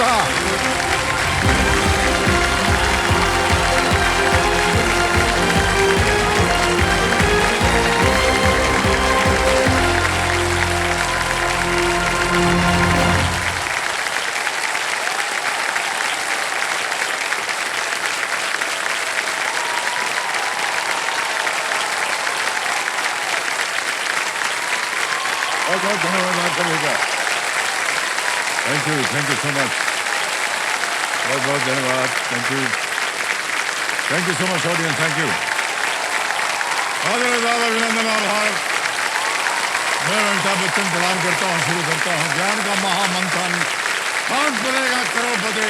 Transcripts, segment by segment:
बहुत बहुत धन्यवाद आप सभी का। Thank you so much. बहुत बहुत धन्यवाद। Thank you so much audience. Thank you. अभिनंदन आभार। मैं अमिताभ बच्चन प्रणाम करता हूँ, शुरू करता हूँ ज्ञान का महामंथन। कौन बनेगा करोड़पति?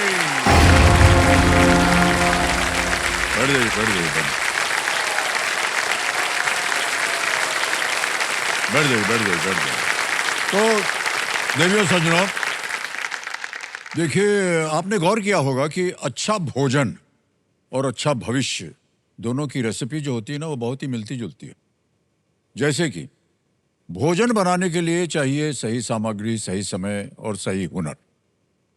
बैठ जाइए। तो देवियों सज्जनों, देखिए आपने गौर किया होगा कि अच्छा भोजन और अच्छा भविष्य दोनों की रेसिपी जो होती है ना, वो बहुत ही मिलती जुलती है। जैसे कि भोजन बनाने के लिए चाहिए सही सामग्री, सही समय और सही हुनर,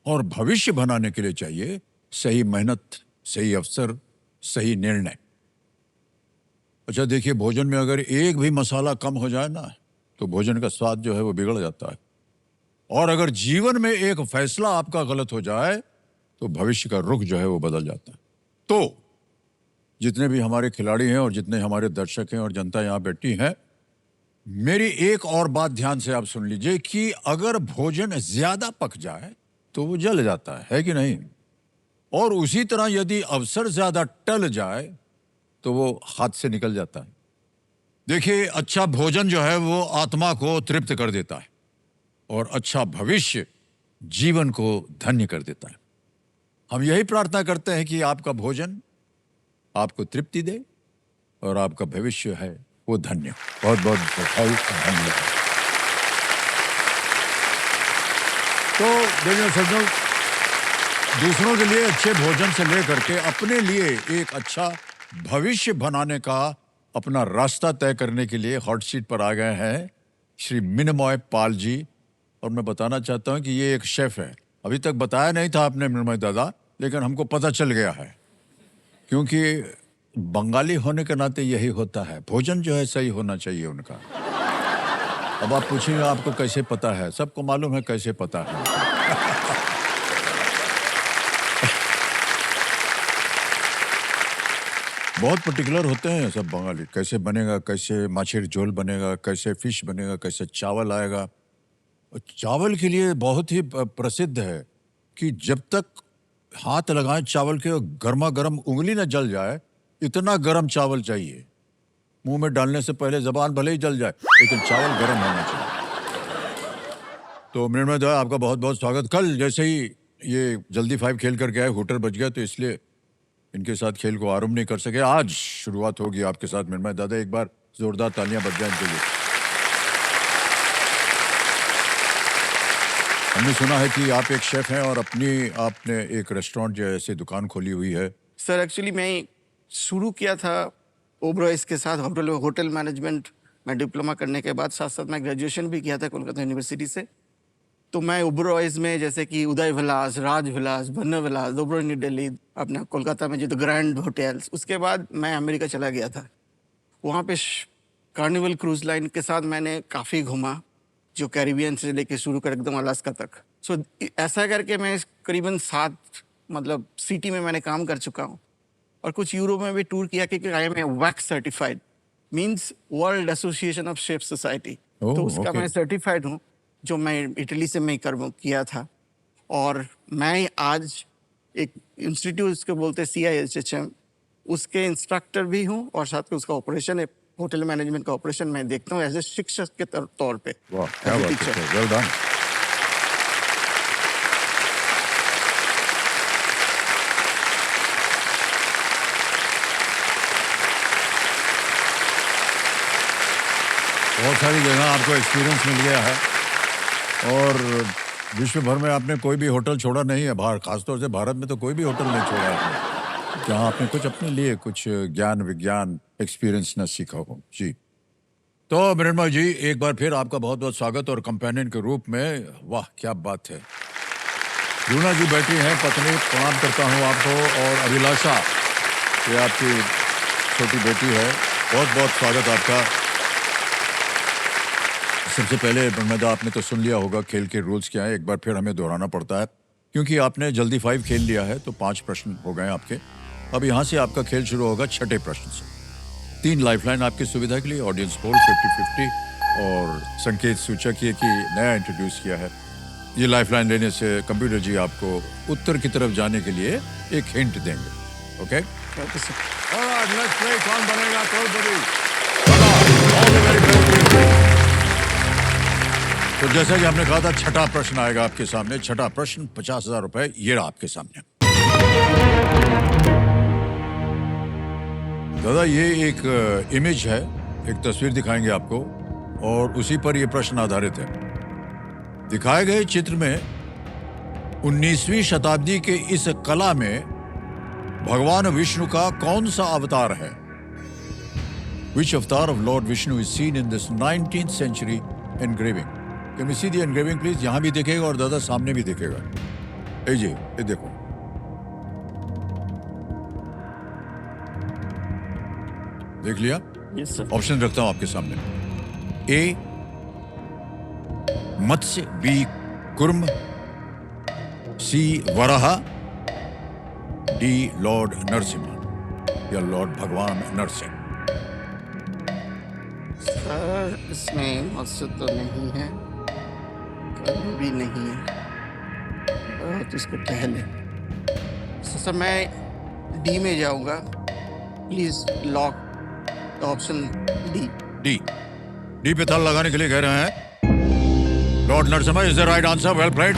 और भविष्य बनाने के लिए चाहिए सही मेहनत, सही अवसर, सही निर्णय। अच्छा देखिए, भोजन में अगर एक भी मसाला कम हो जाए ना, तो भोजन का स्वाद जो है वो बिगड़ जाता है। और अगर जीवन में एक फैसला आपका गलत हो जाए, तो भविष्य का रुख जो है वो बदल जाता है। तो जितने भी हमारे खिलाड़ी हैं और जितने हमारे दर्शक हैं और जनता यहाँ बैठी है, मेरी एक और बात ध्यान से आप सुन लीजिए कि अगर भोजन ज्यादा पक जाए तो वो जल जाता है कि नहीं? और उसी तरह यदि अवसर ज्यादा टल जाए तो वो हाथ से निकल जाता है। देखिए, अच्छा भोजन जो है वो आत्मा को तृप्त कर देता है, और अच्छा भविष्य जीवन को धन्य कर देता है। हम यही प्रार्थना करते हैं कि आपका भोजन आपको तृप्ति दे और आपका भविष्य है वो धन्य। बहुत बहुत धन्यवाद। तो देखिए सज्जनों, दूसरों के लिए अच्छे भोजन से लेकर के अपने लिए एक अच्छा भविष्य बनाने का अपना रास्ता तय करने के लिए हॉट सीट पर आ गए हैं श्री मिनमय पाल जी। और मैं बताना चाहता हूं कि ये एक शेफ है। अभी तक बताया नहीं था आपने मिनमय दादा, लेकिन हमको पता चल गया है, क्योंकि बंगाली होने के नाते यही होता है, भोजन जो है सही होना चाहिए उनका। अब आप पूछिए आपको कैसे पता है? सबको मालूम है कैसे पता है। बहुत पर्टिकुलर होते हैं सब बंगाली, कैसे बनेगा, कैसे माछेर झोल बनेगा, कैसे फिश बनेगा, कैसे चावल आएगा। चावल के लिए बहुत ही प्रसिद्ध है कि जब तक हाथ लगाएं चावल के, गर्मा गर्म उंगली न जल जाए, इतना गर्म चावल चाहिए। मुंह में डालने से पहले जबान भले ही जल जाए, लेकिन चावल गर्म होना चाहिए। तो मृण्मय दा, आपका बहुत बहुत स्वागत। कल जैसे ही ये जल्दी 5 खेल करके आए, हुटर बच गया, तो इसलिए इनके साथ खेल को आरंभ नहीं कर सके। आज शुरुआत होगी आपके साथ मृण्मय दादा। एक बार जोरदार तालियां बज जाएं इनके लिए। हमने सुना है कि आप एक शेफ हैं और आपने एक रेस्टोरेंट जैसे दुकान खोली हुई है। सर एक्चुअली मैं शुरू किया था ओबरॉयज के साथ होटल मैनेजमेंट में डिप्लोमा करने के बाद, साथ साथ मैं ग्रेजुएशन भी किया था कोलकाता यूनिवर्सिटी से। तो मैं ओबरॉयज में जैसे कि उदय विलास, राज विलास, बन्ना विलास, ओबरॉय न्यू दिल्ली, अपना कोलकाता में जो द ग्रैंड होटल्स, उसके बाद मैं अमेरिका चला गया था। वहाँ पे कार्निवल क्रूज लाइन के साथ मैंने काफ़ी घूमा, जो कैरिबियन से लेके शुरू कर एकदम अलास्का तक। सो ऐसा करके मैं करीबन 7 मतलब सिटी में मैंने काम कर चुका हूँ, और कुछ यूरोप में भी टूर किया, क्योंकि आई एम ए वैक्स certified, means world association of chef society. तो उसका मैं सर्टिफाइड हूँ, जो मैं इटली से मैं किया था। और मैं आज एक इंस्टीट्यूट उसको बोलते हैं CIHHM, उसके इंस्ट्रक्टर भी हूँ, और साथ में उसका ऑपरेशन है, होटल मैनेजमेंट का ऑपरेशन मैं देखता हूँ एज ए शिक्षक के तौर पे। वाह, क्या बात है, वेल डन। बहुत सारी जगह आपको एक्सपीरियंस मिल गया है, और विश्व भर में आपने कोई भी होटल छोड़ा नहीं है। बाहर, खासतौर से भारत में तो कोई भी होटल नहीं छोड़ा आपने, जहाँ आपने कुछ अपने लिए कुछ ज्ञान विज्ञान एक्सपीरियंस न सीखा हो। जी, तो मृण्मय जी, एक बार फिर आपका बहुत बहुत स्वागत, और कंपेनियन के रूप में। वाह क्या बात है। रूना जी बैठी हैं, पत्नी, प्रणाम करता हूँ आपको। और अभिलाषा, ये आपकी छोटी बेटी है, बहुत बहुत स्वागत आपका। सबसे पहले नर्मदा, आपने तो सुन लिया होगा खेल के रूल्स क्या है, एक बार फिर हमें दोहराना पड़ता है क्योंकि आपने जल्दी 5 खेल लिया है, तो 5 प्रश्न हो गए आपके। अब यहाँ से आपका खेल शुरू होगा छठे प्रश्न से। 3 लाइफलाइन आपकी सुविधा के लिए, ऑडियंस पोल 50-50 और संकेत सूचक ये कि नया इंट्रोड्यूस किया है। ये लाइफलाइन लेने से कंप्यूटर जी आपको उत्तर की तरफ जाने के लिए एक हिंट देंगे। Okay, okay sir. Alright, let's play. Kaun Banega Crorepati? All the very best. तो जैसा कि हमने कहा था, छठा प्रश्न आएगा आपके सामने। छठा प्रश्न, 50,000 रुपए ये रहा आपके सामने। दादा, ये एक इमेज है, एक तस्वीर दिखाएंगे आपको और उसी पर यह प्रश्न आधारित है। दिखाए गए चित्र में 19वीं शताब्दी के इस कला में भगवान विष्णु का कौन सा अवतार है? Which avatar of Lord Vishnu is seen in this 19th century engraving? Can we see the engraving please? यहां भी दिखेगा और दादा सामने भी दिखेगा। ए जी, ये देखो। देख लिया? Yes sir. ऑप्शन रखता हूं आपके सामने। ए मत्स्य, बी कुर्म, सी वराह, डी लॉर्ड नरसिम्हा या लॉर्ड भगवान नरसिंह। सर इसमें मत्स्य तो नहीं है, कर्म भी नहीं है, तो इसको पहले सर मैं डी में जाऊंगा। Please lock option D. D पे ताला लगाने के लिए कह रहे हैं lord Narasimha. Is the right answer? Well played.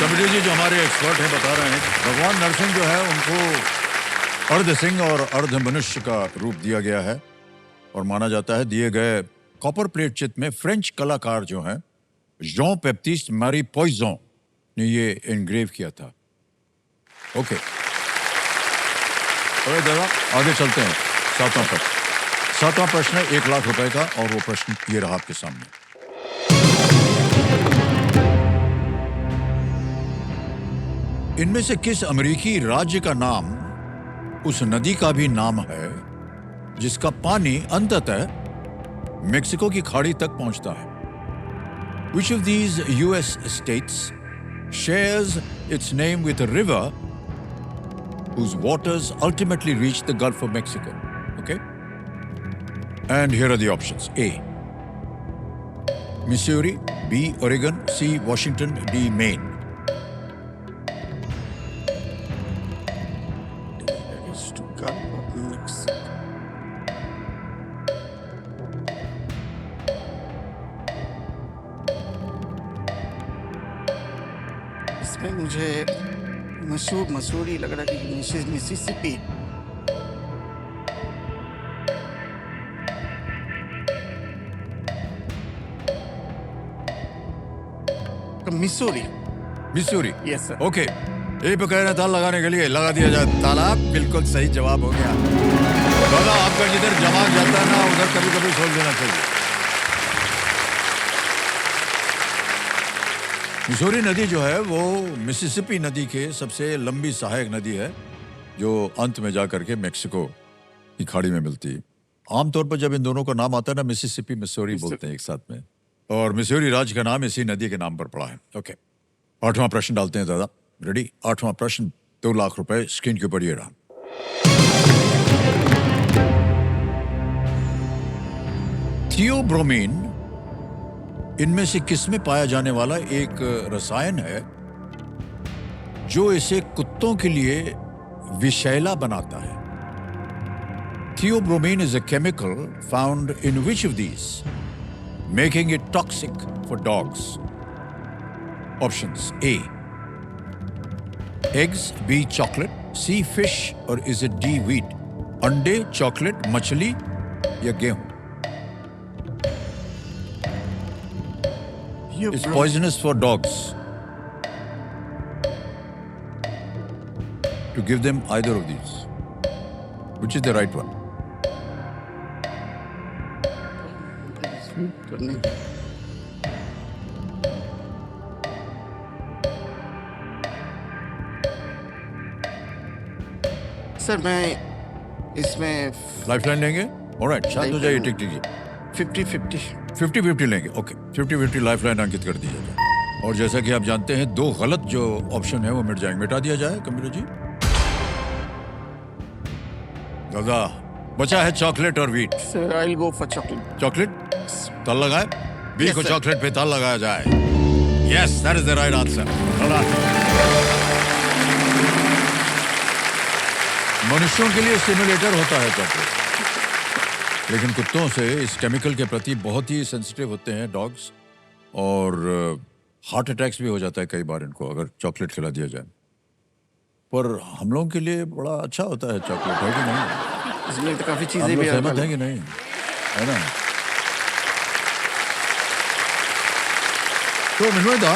Committee जी जो हमारे एक्सपर्ट हैं बता रहे हैं भगवान नरसिंह जो है उनको अर्ध सिंह और अर्ध मनुष्य का रूप दिया गया है और माना जाता है दिए गए कॉपर प्लेट चित्र में फ्रेंच कलाकार जो हैं जॉन बैप्टिस्ट मैरी पॉइजन ने ये एनग्रेव किया था। ओके, अरे दादा आगे चलते हैं। सातवां प्रश्न है 1 लाख रुपए का और वो प्रश्न ये रहा आपके सामने। इनमें से किस अमेरिकी राज्य का नाम उस नदी का भी नाम है जिसका पानी अंततः मेक्सिको की खाड़ी तक पहुंचता है? Which of these US states shares its name with a river whose waters ultimately reach the Gulf of Mexico? Okay? And here are the options. A. Missouri, B. Oregon, C. Washington, D. Maine. इसमें मुझे मसूरी लग रहा है कि Mississippi. Missouri. Yes sir. Okay, यही पे कह रहे हैं ताला लगाने के लिए लगा दिया जाए ताला। बिल्कुल सही जवाब हो गया। दादा आपका जिधर दिमाग जाता है ना उधर कभी कभी खोल देना चाहिए। मिसूरी नदी जो है वो मिसिसिपी नदी के सबसे लंबी सहायक नदी है जो अंत में जाकर के मेक्सिको की खाड़ी में मिलती है। आमतौर पर जब इन दोनों का नाम आता है ना, मिसिसिपी मिसूरी बोलते हैं एक साथ में, और मिसूरी राज्य का नाम इसी नदी के नाम पर पड़ा है। ओके, 8वां प्रश्न डालते हैं दादा। रेडी? 8वां प्रश्न, 2 लाख रुपए स्क्रीन के ऊपर ये रहा। थियोब्रोमीन इनमें से किसमें पाया जाने वाला एक रसायन है जो इसे कुत्तों के लिए विषैला बनाता है? Theobromine is a chemical found in which of these, making it toxic for dogs? Options: A. Eggs, B. Chocolate, C. Fish, or is it D. Wheat? अंडे, चॉकलेट, मछली या गेहूं? It's poisonous for dogs. To give them either of these. Which is the right one? Sir मैं इसमें lifeline लेंगे? Alright, शांत हो जाइए, टिक टिक 50-50 50-50 लेंगे। ओके, 50-50 लाइफलाइन अंकित कर दिया जाए। और जैसा कि आप जानते हैं, दो गलत जो ऑप्शन है वो मिट जाएंगे। मिटा दिया जाए कंप्यूटर जी। दादा, बचा है चॉकलेट और wheat. Sir I will go for chocolate. Chocolate ताल लगाए, बी Yes, को sir. चॉकलेट पे ताल लगाया जाए। Yes, that is the right answer. मनुष्यों के लिए स्टिमुलेटर होता है चॉकलेट, लेकिन कुत्तों से इस केमिकल के प्रति बहुत ही सेंसिटिव होते हैं डॉग्स, और हार्ट अटैक्स भी हो जाता है कई बार इनको अगर चॉकलेट खिला दिया जाए। पर हम लोगों के लिए बड़ा अच्छा होता है चॉकलेट, है कि नहीं? इसमें तो काफी आप चीजें लोग भी सहमत हैं कि नहीं? है ना? तो मनोज दा,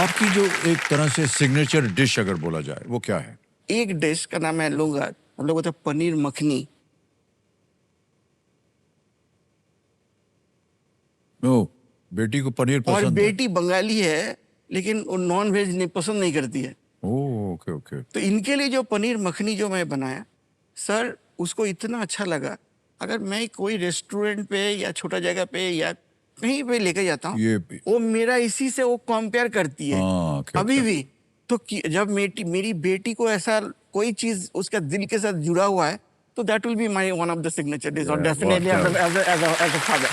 आपकी जो एक तरह से सिग्नेचर डिश अगर बोला जाए वो क्या है? एक डिश का नाम मैं लूंगा, हम लोग होता है पनीर मखनी। ओ, बेटी को पनीर और पसंद है। बेटी बंगाली है लेकिन वो नॉन वेज नहीं पसंद नहीं करती है, ओह, ओके ओके। तो इनके लिए जो पनीर मखनी जो मैं बनाया सर, उसको इतना अच्छा लगा। अगर मैं कोई रेस्टोरेंट पे या छोटा जगह पे या कहीं पे लेके जाता हूँ, ये वो मेरा इसी से वो कंपेयर करती है हाँ, okay, अभी okay. भी। तो जब मेरी बेटी को ऐसा कोई चीज उसका दिल के साथ जुड़ा हुआ है, तो that will be my one of the signature dish, और Yeah, डेफिनेटली बहुत एज अ फादर।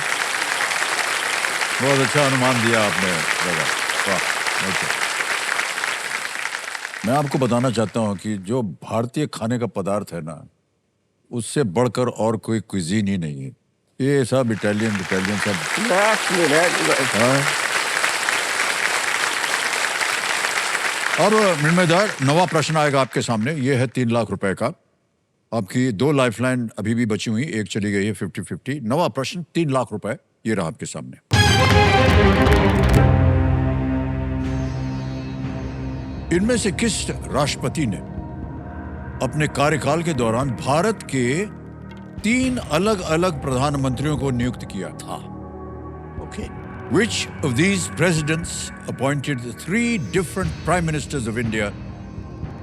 बहुत अच्छा अनुमान दिया आपने दादा, वाह। ओके, मैं आपको बताना चाहता हूँ कि जो भारतीय खाने का पदार्थ है ना, उससे बढ़कर और कोई क्विजीन ही नहीं है। ये सब इटालियन सब। हाँ। अब मृण्मयदार, नवा प्रश्न आएगा आपके सामने। ये है 3 लाख रुपए का। आपकी 2 लाइफलाइन अभी भी बची हुई, एक चली गई है 50-50। नवा प्रश्न 3 लाख रुपए, ये रहा आपके सामने। इनमें से किस राष्ट्रपति ने अपने कार्यकाल के दौरान भारत के 3 अलग अलग प्रधानमंत्रियों को नियुक्त किया था? Okay, Which of these presidents appointed 3 different prime ministers of India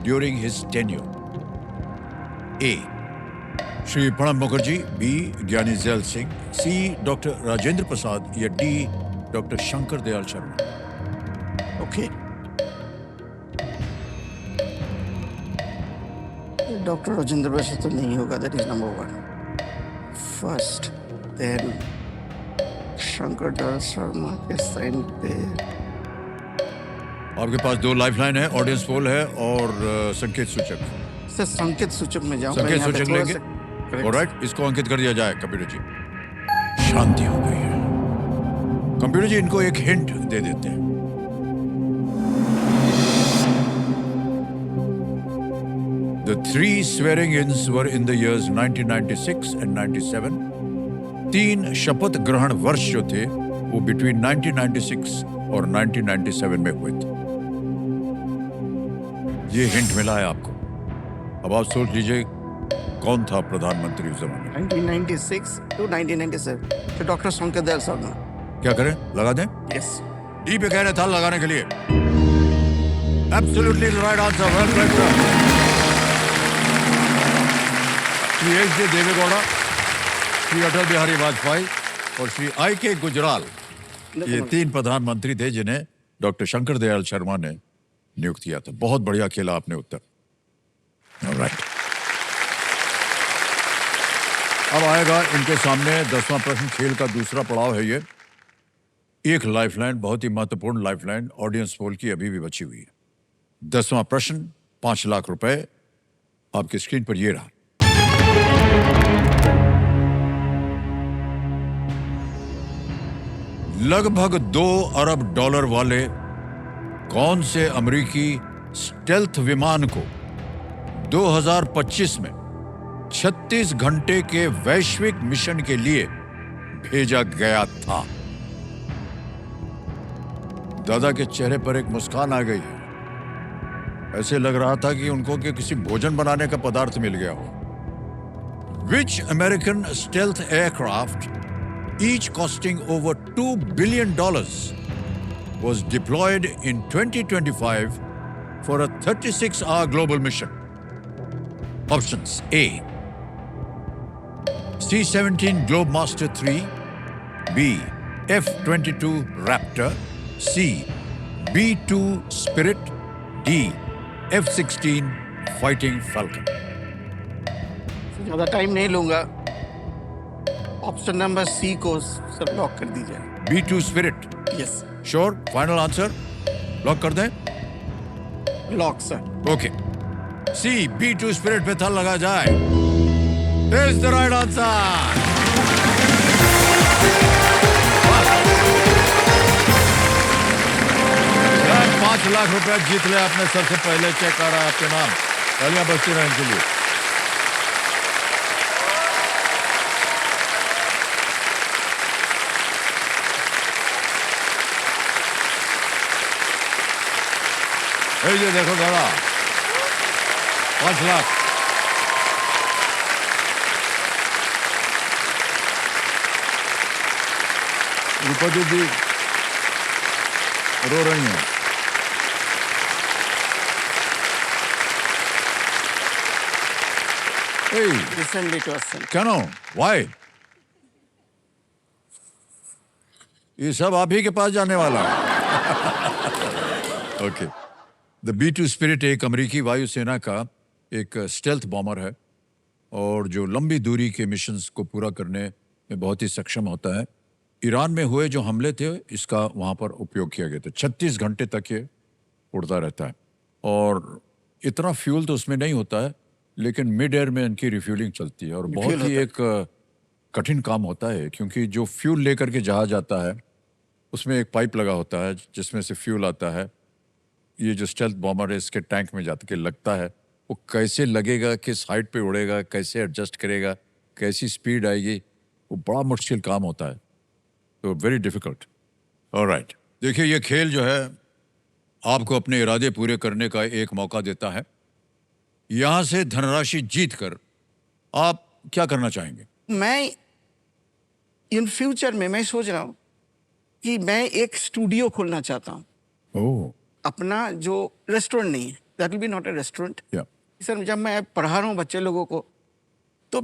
during his tenure? A. Shri Pranab Mukherjee, B. Gyani Zail Singh, C. Dr. Rajendra Prasad, या D. Dr. Shankar Dayal Sharma? ओके। Doctor Rajendra Prasad तो नहीं होगा, that is number 1 first. Then Shankar Dayal Sharma के sign पे। आपके पास 2 lifeline है, audience poll है और संकेत सूचक। सर संकेत सूचक में जाऊं, संकेत सूचक लेंगे। ऑलराइट, इसको अंकित कर दिया जाए कंप्यूटर जी। शांति हो गई है। कंप्यूटर जी, इनको एक हिंट दे देते हैं। The 3 swearing-ins were in the years 1996 and 97. 3 शपथ ग्रहण वर्ष जो थे वो बिटवीन 1996 और 1997 में हुए थे। ये हिंट मिला है आपको। अब आप सोच लीजिए कौन था प्रधानमंत्री उस जमाने में। 1996 to 1997, तो डॉक्टर शंकर दयाल शर्मा। क्या करें, लगा दें? यस। डी पे कह रहे था लगाने के लिए। Absolutely right answer, well played sir. Shri H D Deve Gowda, Shri Atal Bihari Vajpayee और श्री आई के गुजराल, ये 3 प्रधानमंत्री थे जिन्हें डॉक्टर शंकर दयाल शर्मा ने नियुक्त किया था। बहुत बढ़िया खेला आपने उत्तर। ऑलराइट, अब आएगा इनके सामने 10वां प्रश्न। खेल का दूसरा पड़ाव है ये। एक लाइफलाइन, बहुत ही महत्वपूर्ण लाइफलाइन, ऑडियंस पोल की अभी भी बची हुई है। 10वां प्रश्न 5 लाख रुपए आपकी स्क्रीन पर ये रहा। लगभग 2 अरब डॉलर वाले कौन से अमेरिकी स्टेल्थ विमान को 2025 में 36 घंटे के वैश्विक मिशन के लिए भेजा गया था? दादा के चेहरे पर एक मुस्कान आ गई है। ऐसे लग रहा था कि उनको किसी भोजन बनाने का पदार्थ मिल गया हो। Which American stealth aircraft, each costing over $2 billion, was deployed in 2025 for a 36-hour global mission? Options: A, C-17 Globemaster III, B, F-22 Raptor, C, B-2 Spirit, D, F-16 Fighting Falcon. ज़्यादा time नहीं लूंगा, option number C को sir lock कर दीजिए। B-2 Spirit. Yes, sure? Final answer lock कर दें? Lock sir. Okay, सी B-2 Spirit पे थल लगा जाए। Is the right answer. 5 lakh रुपए जीत ले आपने। सबसे पहले चेक आ रहा है आपके नाम। तालियां बजती रहें इनके लिए। ये देखो दादा, 5 लाख। रूपा जी रो रही हैं। Hey, Listen to us, sir. क्यों? Why? ये सब आप ही के पास जाने वाला है। ओके, द B-2 स्पिरिट एक अमेरिकी वायुसेना का एक स्टेल्थ बॉमर है और जो लंबी दूरी के मिशंस को पूरा करने में बहुत ही सक्षम होता है। ईरान में हुए जो हमले थे इसका वहाँ पर उपयोग किया गया था। 36 घंटे तक ये उड़ता रहता है और इतना फ्यूल तो उसमें नहीं होता है, लेकिन मिड एयर में इनकी रिफ्यूलिंग चलती है और बहुत ही एक कठिन काम होता है, क्योंकि जो फ्यूल लेकर के जहाज आता है उसमें एक पाइप लगा होता है जिसमें से फ्यूल आता है। ये जो स्टेल्थ बॉमर है इसके टैंक में जाके लगता है। वो कैसे लगेगा, किस हाइट पे उड़ेगा, कैसे एडजस्ट करेगा, कैसी स्पीड आएगी, वो बड़ा मुश्किल काम होता है। तो वेरी डिफिकल्ट। ऑलराइट, देखिए ये खेल जो है आपको अपने इरादे पूरे करने का एक मौका देता है। यहां से धनराशि जीत कर आप क्या करना चाहेंगे? मैं इन फ्यूचर में मैं सोच रहा हूँ कि मैं एक स्टूडियो खोलना चाहता हूँ। ओह, अपना जो रेस्टोरेंट नहीं है, that will be not a restaurant. या सर जब मैं पढ़ा रहा हूँ बच्चे लोगों को, तो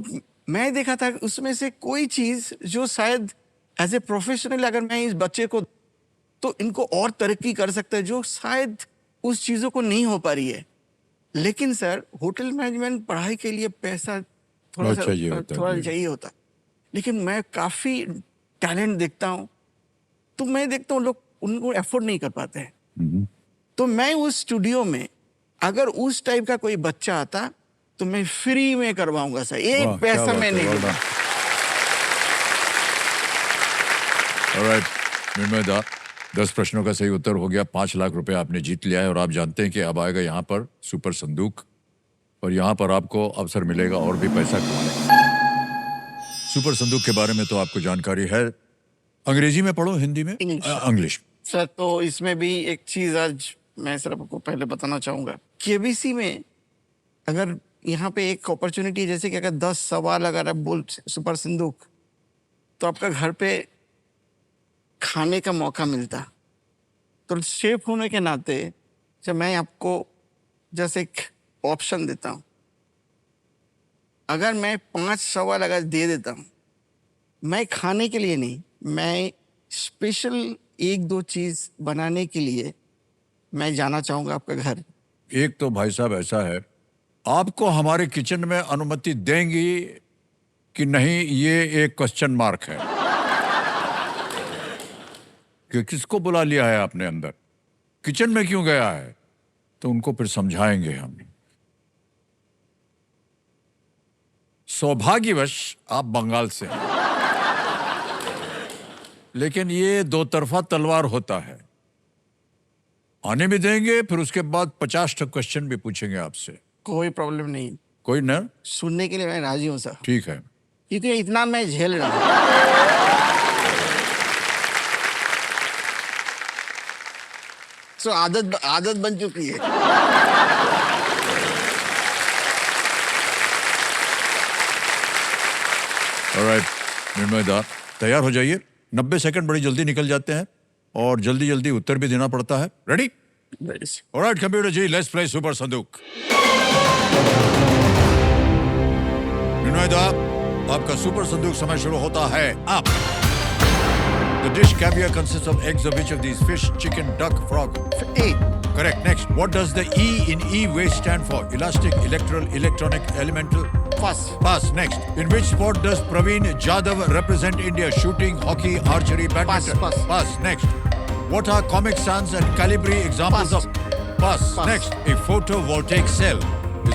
मैं देखा था कि उसमें से कोई चीज़ जो शायद एज ए प्रोफेशनल अगर मैं इस बच्चे को, तो इनको और तरक्की कर सकता है जो शायद उस चीज़ों को नहीं हो पा रही है। लेकिन सर होटल मैनेजमेंट पढ़ाई के लिए पैसा थोड़ा सा चाहिए होता है, थोड़ा जी। चाहिए होता है। लेकिन मैं काफ़ी टैलेंट देखता हूँ, तो मैं देखता हूँ लोग उनको एफोर्ड नहीं कर पाते हैं। तो मैं उस स्टूडियो में अगर उस टाइप का कोई बच्चा आता तो मैं फ्री में करवाऊंगा सर, एक वाह, क्या पैसा बात मैं है, नहीं well लूंगा। done. Alright, निर्मय दा, 10 प्रश्नों का सही उत्तर हो गया। 5 लाख रुपए आपने जीत लिया है और आप जानते हैं कि अब आएगा यहाँ पर सुपर संदूक और यहाँ पर आपको अवसर मिलेगा और भी पैसा कमाने का। सुपर संदूक के बारे में तो आपको जानकारी है। अंग्रेजी में पढ़ो, हिंदी में? इंग्लिश। इंग्लिश। सर तो इसमें भी एक चीज आज मैं सर आपको पहले बताना चाहूंगा। केबीसी में अगर यहाँ पे एक अपॉर्चुनिटी, जैसे कि अगर 10 सवाल अगर आप बोल सुपर संदूक, तो आपका घर पे खाने का मौका मिलता। तो शेफ होने के नाते जब मैं आपको जैसे एक ऑप्शन देता हूँ, अगर मैं 5 सवाल अगर दे देता हूँ, मैं खाने के लिए नहीं, मैं स्पेशल 1-2 चीज़ बनाने के लिए मैं जाना चाहूँगा आपका घर। एक तो भाई साहब ऐसा है, आपको हमारे किचन में अनुमति देंगी कि नहीं, ये एक क्वेश्चन मार्क है कि किसको बुला लिया है आपने अंदर, किचन में क्यों गया है, तो उनको फिर समझाएंगे हम। सौभाग्यवश आप बंगाल से हैं, लेकिन ये 2 तरफा तलवार होता है। आने भी देंगे, फिर उसके बाद 50 क्वेश्चन भी पूछेंगे आपसे। कोई प्रॉब्लम नहीं, कोई ना? सुनने के लिए मैं राजी हूँ सर, ठीक है। क्योंकि इतना मैं झेल रहा हूँ। सो आदत बन चुकी है। ऑलराइट, निर्मय दा, तैयार हो जाइए। 90 सेकंड बड़ी जल्दी निकल जाते हैं और जल्दी जल्दी उत्तर भी देना पड़ता है। Ready? Alright computer ji, let's play super संदूक। विनोय दा, आपका सुपर संदूक समय शुरू होता है अब। The dish caviar consists of eggs of which of these: fish, chicken, duck, frog? A. Correct. Next, what does the E in e-waste stand for? Elastic, electoral, electronic, elemental? Pass. Pass. Next, in which sport does Praveen Jadhav represent India? Shooting, hockey, archery, badminton? Pass. Pass. Next, what are Comic Sans and Calibri examples Pass. of? Pass. Pass. Next, a photovoltaic cell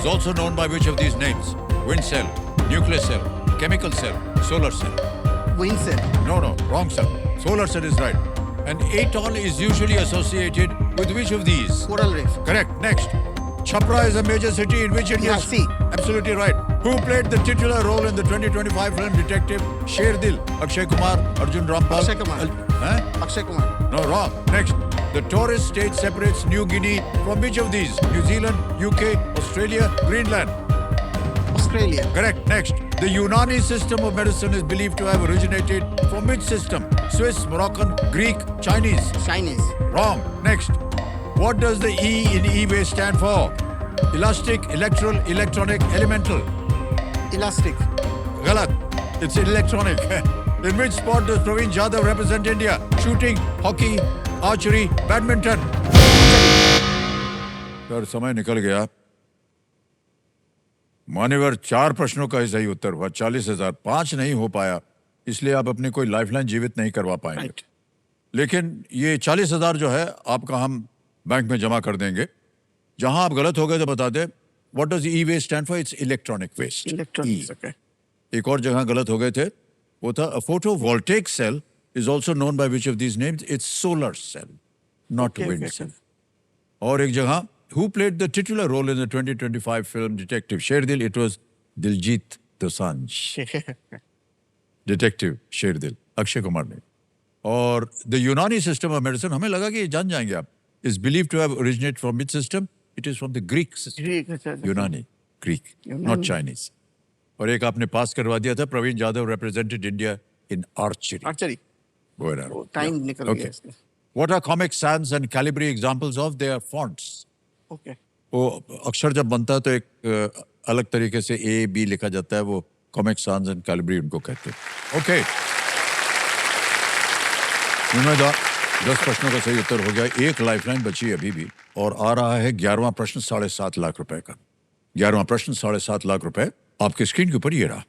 is also known by which of these names? Wind cell, nuclear cell, chemical cell, solar cell? Wind cell. No, wrong cell. Solar cell is right. An atoll is usually associated with which of these? Coral reef. Correct. Next, Chhapra is a major city in which India? Yeah, C. Absolutely right. Who played the titular role in the 2025 film Detective Sher Dil? Akshay Kumar, Arjun Rampal? Akshay Kumar. Huh? Akshay Kumar. No, wrong. Next, the Torres Strait separates New Guinea from which of these? New Zealand, UK, Australia, Greenland? Australia. Correct. Next, the Unani system of medicine is believed to have originated from which system? Swiss, Moroccan, Greek, Chinese? Chinese. Wrong. Next, what does the E in e-waste stand for? Elastic, electoral, electronic, elemental? Elastic. Galat. It's electronic. In which sport does Praveen Jadhav represent India? Shooting, hockey, archery, badminton? Sir समय निकल गया। मान्यवर 4 प्रश्नों का ही सही उत्तर हुआ। 40,000। 5 नहीं हो पाया, इसलिए आप अपनी कोई लाइफलाइन जीवित नहीं करवा पाएंगे। Right. लेकिन ये 40,000 जो है आपका हम बैंक में जमा कर देंगे। जहां आप गलत हो गए तो बता दें। What does e waste stand for? It's electronic waste. Electronics. Okay. एक और जगह गलत हो गए थे, वो था a photovoltaic cell is also known by which of these names? It's solar cell, not Okay, wind okay, cell. और एक जगह, who played the titular role in the 2025 film Detective Sher Dil? It was Diljit Dosanjh. Detective Sher Dil, Akshay Kumar ने। और the Unani system of medicine, हमें लगा कि ये जान जाएंगे आप, is believed to have originated from which system? It is from the Greek system. Greek. अच्छा, अच्छा. Unani, Greek, not Unani. Chinese. और एक आपने पास करवा दिया था, Praveen Jadhav represented India in archery. Archery. Go ahead. वो time निकल Okay. गया इसका. What are Comic Sans and Calibri examples of? They are fonts. Okay. वो अक्षर जब बनता है तो एक अलग तरीके से A, B लिखा जाता है, वो Comic Sans and Calibri उनको कहते हैं। Okay. विनोद दा, 10 प्रश्नों का सही उत्तर हो गया। एक लाइफलाइन बची अभी भी और आ रहा है 11वां प्रश्न 7.5 लाख रुपए का। 11वां प्रश्न 7.5 लाख रुपए आपके स्क्रीन के ऊपर ये रहा।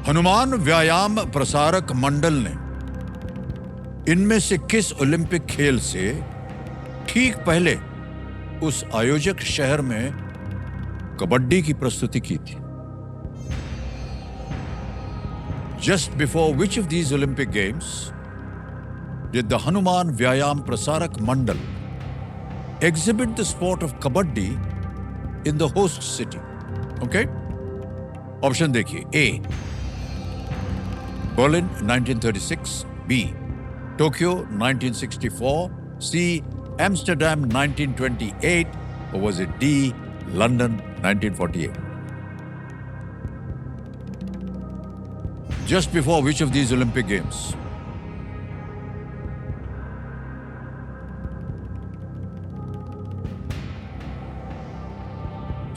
हनुमान व्यायाम प्रसारक मंडल ने इनमें से किस ओलंपिक खेल से ठीक पहले उस आयोजक शहर में कबड्डी की प्रस्तुति की थी? Just before which of these Olympic Games did the Hanuman Vyayam Prasarak Mandal exhibit the sport of kabaddi in the host city? Okay? Option देखिए। A. Berlin 1936, B. Tokyo 1964, C. Amsterdam 1928, or was it D. London 1948? Just before which of these Olympic Games?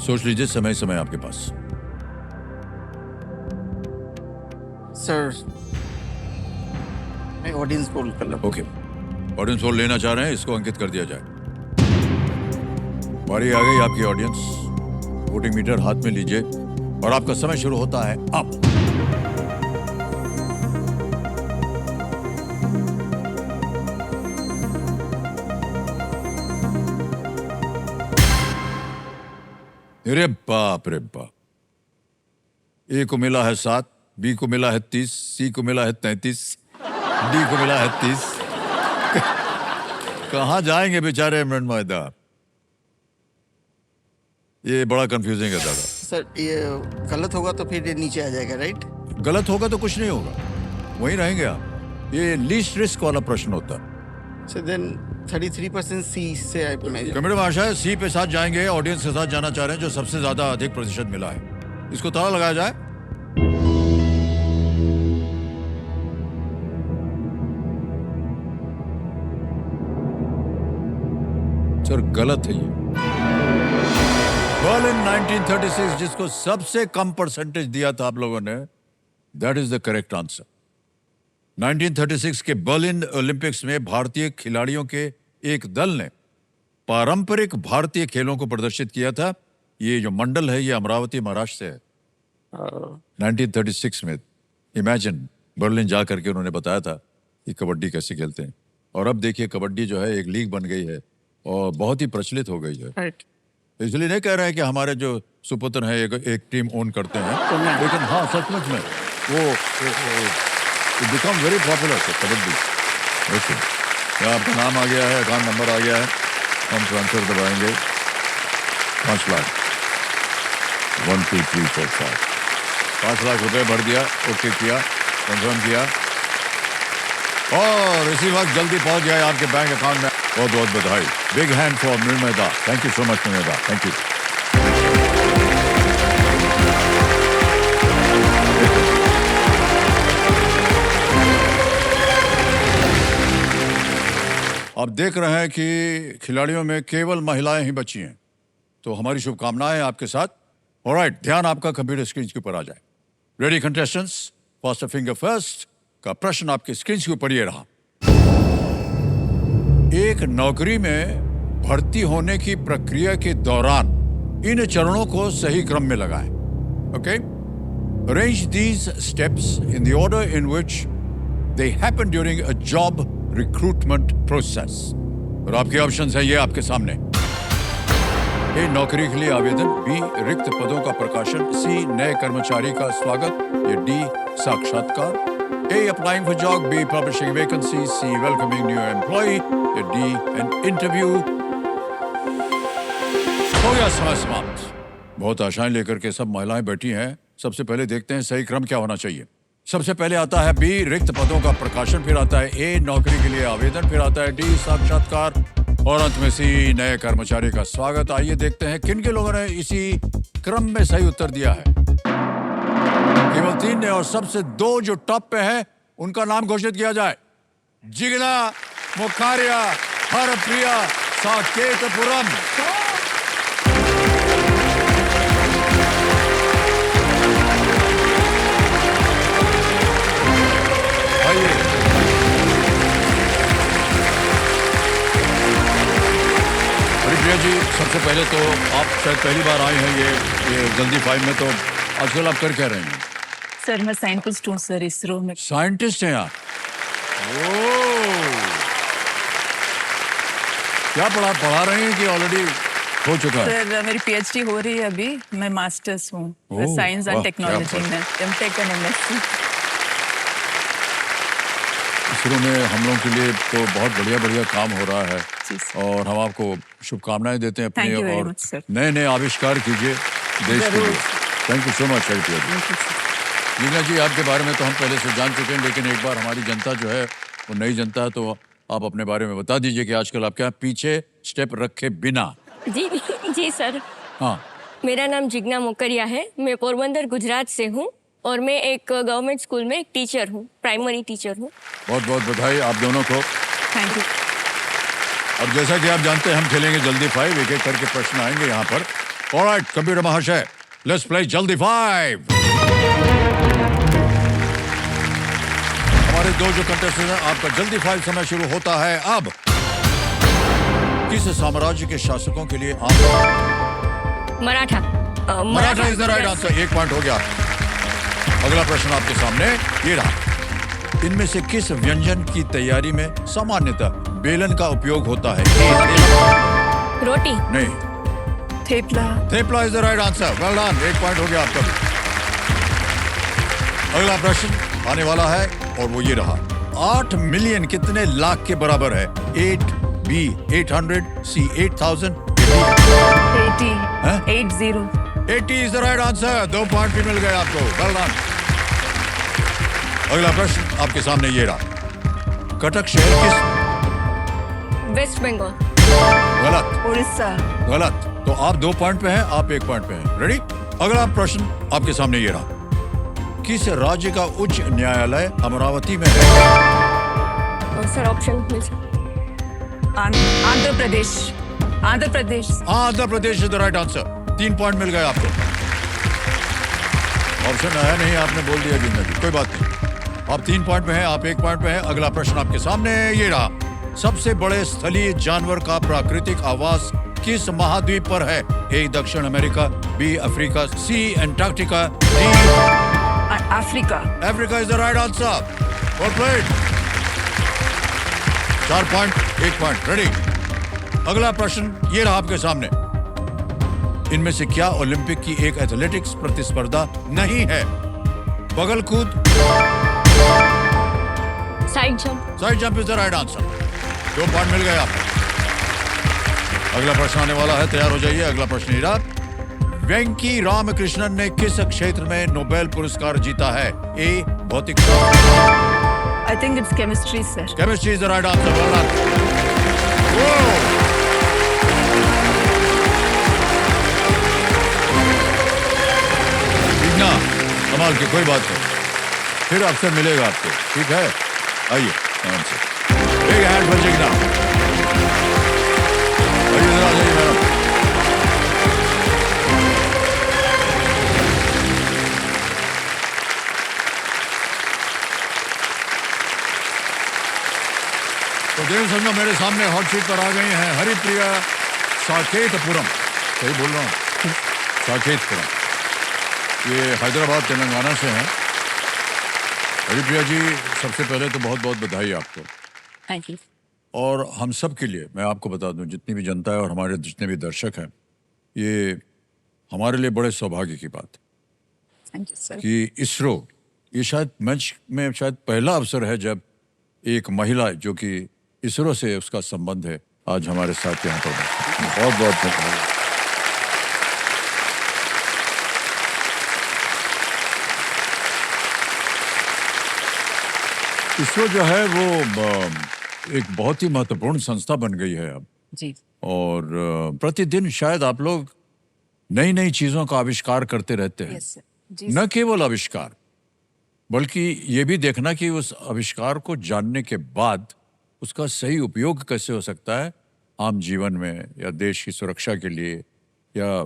सोच लीजिए, समय आपके पास। Sir, मैं audience poll कर लूं। Okay, audience poll लेना चाह रहे हैं, इसको अंकित कर दिया जाए। बारी आ गई आपकी ऑडियंस। वोटिंग मीटर हाथ में लीजिए और आपका समय शुरू होता है अब। अरे बाप रे बाप। ए को मिला है 7, बी को मिला है 30, सी को मिला है 33, डी को मिला है 30। कहाँ जाएंगे बेचारे मृणमय दा? ये बड़ा कंफ्यूजिंग है दादा। सर, ये गलत होगा तो फिर ये नीचे आ जाएगा, राइट? गलत होगा तो कुछ नहीं होगा, वहीं रहेंगे आप। ये लीस्ट रिस्क वाला प्रश्न होता है। सर, देन 33% सी से कमेटी महाशय सी पे साथ जाएंगे, ऑडियंस के साथ जाना चाह रहे हैं जो सबसे ज्यादा अधिक प्रतिशत मिला है। इसको ताला लगाया जाए। सर गलत है ये। बर्लिन 1936 जिसको सबसे कम परसेंटेज दिया था आप लोगों ने, that is the correct answer. 1936 के बर्लिन ओलंपिक्स में भारतीय खिलाड़ियों के एक दल ने पारंपरिक भारतीय खेलों को प्रदर्शित किया था। ये जो मंडल है ये अमरावती महाराष्ट्र से है। 1936 में इमेजिन बर्लिन जा करके उन्होंने बताया था कि कबड्डी कैसे खेलते हैं, और अब देखिए कबड्डी जो है एक लीग बन गई है और बहुत ही प्रचलित हो गई है। राइट। इसलिए नहीं कह रहे हैं कि हमारे जो सुपुत्र हैं एक टीम ओन करते हैं, लेकिन हाँ सचमुच में वो become very popular kabaddi. Okay, आपका नाम आ गया है, अकाउंट नंबर आ गया है, हम ट्रांसफर दबाएंगे। 5 लाख 1 2 3 4 5 5 लाख रुपए भर दिया, ओके किया, कंफर्म किया, और इसी वक्त जल्दी पहुंच गया आपके बैंक अकाउंट में। बहुत बहुत बधाई। Big hand for Nirmayda. Thank you so much Nirmayda, thank you. आप देख रहे हैं कि खिलाड़ियों में केवल महिलाएं ही बची हैं, तो हमारी शुभकामनाएं आपके साथ। ऑलराइट, ध्यान आपका कंप्यूटर स्क्रीन के ऊपर आ जाए। Ready contestants, fast finger first का प्रश्न आपके स्क्रीन के ऊपर ये रहा। एक नौकरी में भर्ती होने की प्रक्रिया के दौरान इन चरणों को सही क्रम में लगाएं। Okay, arrange these steps in the order in which they happen during a job recruitment process. और आपके ऑप्शंस हैं ये आपके सामने। ए, नौकरी के लिए आवेदन। बी, रिक्त पदों का प्रकाशन। सी, नए कर्मचारी का स्वागत। या डी, साक्षात्कार। A, applying for job. B, publishing vacancy. C, welcoming new employee. या D, an interview. हो गया समय समाप्त। बहुत आशाएं लेकर के सब महिलाएं बैठी हैं। सबसे पहले देखते हैं सही क्रम क्या होना चाहिए। सबसे पहले आता है बी, रिक्त पदों का प्रकाशन, फिर आता है ए, नौकरी के लिए आवेदन, फिर आता है डी, साक्षात्कार, और अंत में सी, नए कर्मचारी का स्वागत। आइए देखते हैं किन के लोगों ने इसी क्रम में सही उत्तर दिया है। केवल 3 ने, और सबसे 2 जो टॉप पे है उनका नाम घोषित किया जाए। जिगना मुखारिया, हरप्रिया, साकेतपुरम। आइए, हरप्रिया जी, सबसे पहले तो आप शायद पहली बार आए हैं ये जल्दी 5 में, तो आजकल आप कर क्या रहे हैं? सर मैं साइंटिस्ट हूँ सर, इसरो में। साइंटिस्ट हैं आप? ओह, क्या पढ़ा रहे हैं कि ऑलरेडी हो चुका है? सर मेरी पीएचडी हो रही है अभी, मैं मास्टर्स हूँ ओह, साइंस वाह, एंड क्या टेक्नोलॉजी बात। में, एमटेक एंड एमएससी। इसरो में हम लोगों के लिए तो बहुत बढ़िया काम हो रहा है, जी सर। और हम आपको शुभकामनाएं देते हैं Thank you अपने, very और much, sir. नए नए आविष्कार कीजिए देश के जरूर। लिए। Thank you so much Haripriya ji. Meena ji, आपके बारे में तो हम पहले से जान चुके हैं, लेकिन एक बार हमारी जनता जो है वो नई जनता है, तो आप अपने बारे में बता दीजिए कि आजकल आप क्या पीछे स्टेप रखे बिना। जी जी सर, हाँ, मेरा नाम जिग्ना मोकरिया है। मैं पोरबंदर गुजरात से हूँ और मैं एक गवर्नमेंट स्कूल में एक टीचर हूँ, प्राइमरी टीचर हूँ। बहुत बहुत बधाई आप दोनों को। Thank you. और जैसा कि आप जानते हैं हम खेलेंगे जल्दी 5, एक एक करके प्रश्न आएंगे यहाँ पर। ऑलराइट कंप्यूटर महाशय, लेट्स प्ले जल्दी 5। हमारे 2 जो कंटेस्टेंट हैं, आपका जल्दी 5 समय शुरू होता है अब। किस साम्राज्य के शासकों के लिए आप? Maratha. Maratha is the right answer. 1 point हो गया। अगला प्रश्न आपके सामने ये रहा। इनमें से किस व्यंजन की तैयारी में सामान्यतः बेलन का उपयोग होता है? रोटी। नहीं, thepla. Thepla is the right answer. Well done, 1 point हो गया आपका भी। अगला प्रश्न आने वाला है और वो ये रहा। 8 मिलियन कितने लाख के बराबर है? 8, B 800, C 8000, 80। हाँ? 80। 80 is the right answer. 2 point भी मिल गए आपको। Well done. अगला प्रश्न आपके सामने ये रहा। कटक शहर किस? वेस्ट बंगाल। गलत। उड़ीसा। गलत। तो आप 2 पॉइंट पे हैं, आप 1 पॉइंट पे हैं। रेडी? अगला प्रश्न आपके सामने ये रहा। किस राज्य का उच्च न्यायालय अमरावती में है? और sir option please. Andhra Pradesh. Andhra Pradesh. Andhra Pradesh is the right answer. 3 point मिल गए आपको। ऑप्शन है नहीं, आपने बोल दिया जिंदगी, कोई बात नहीं। आप 3 पॉइंट में हैं, आप 1 पॉइंट में हैं। अगला प्रश्न आपके सामने ये रहा। सबसे बड़े स्थलीय जानवर का प्राकृतिक आवास किस महाद्वीप पर है? ए दक्षिण America, B Africa, C Antarctica, D Africa. Africa is the right answer. Well played. 4 point, 1 point. Ready. अगला प्रश्न ये रहा आपके सामने। इनमें से क्या ओलंपिक की एक एथलेटिक्स प्रतिस्पर्धा नहीं है? बगल कूद, side jump. Side jump is the right answer. 2 point मिल गए आपको। अगला प्रश्न आने वाला है, तैयार हो जाइए। अगला प्रश्न ये रहा। वेंकी रामकृष्णन ने किस क्षेत्र में नोबेल पुरस्कार जीता है? ए भौतिक शास्त्र, आई think it's chemistry sir. Chemistry is the right answer. Well done. ना कमाल की कोई बात नहीं, फिर अवसर मिलेगा आपको, ठीक है? आइए ध्यान से। एक हैंड फॉर जिग्ना। आइए इधर आ जाइए मैडम। तो देव संगम मेरे सामने हॉट सीट पर आ गई हैं हरिप्रिया साकेतपुरम। सही बोल रहा हूँ? साकेतपुरम। ये हैदराबाद तेलंगाना से हैं। हरिप्रिया जी, सबसे पहले तो बहुत बहुत बधाई आपको। Thank you. और हम सब के लिए मैं आपको बता दूं, जितनी भी जनता है और हमारे जितने भी दर्शक हैं, ये हमारे लिए बड़े सौभाग्य की बात है थैंक यू सर। कि इसरो, ये शायद मंच में शायद पहला अवसर है जब एक महिला जो कि इसरो से उसका संबंध है, आज हमारे साथ यहाँ पर बहुत बहुत धन्यवाद। इसरो जो है वो एक बहुत ही महत्वपूर्ण संस्था बन गई है अब। जी। और प्रतिदिन शायद आप लोग नई नई चीजों का आविष्कार करते रहते हैं। Yes sir. जी न केवल आविष्कार, बल्कि ये भी देखना कि उस आविष्कार को जानने के बाद उसका सही उपयोग कैसे हो सकता है आम जीवन में, या देश की सुरक्षा के लिए, या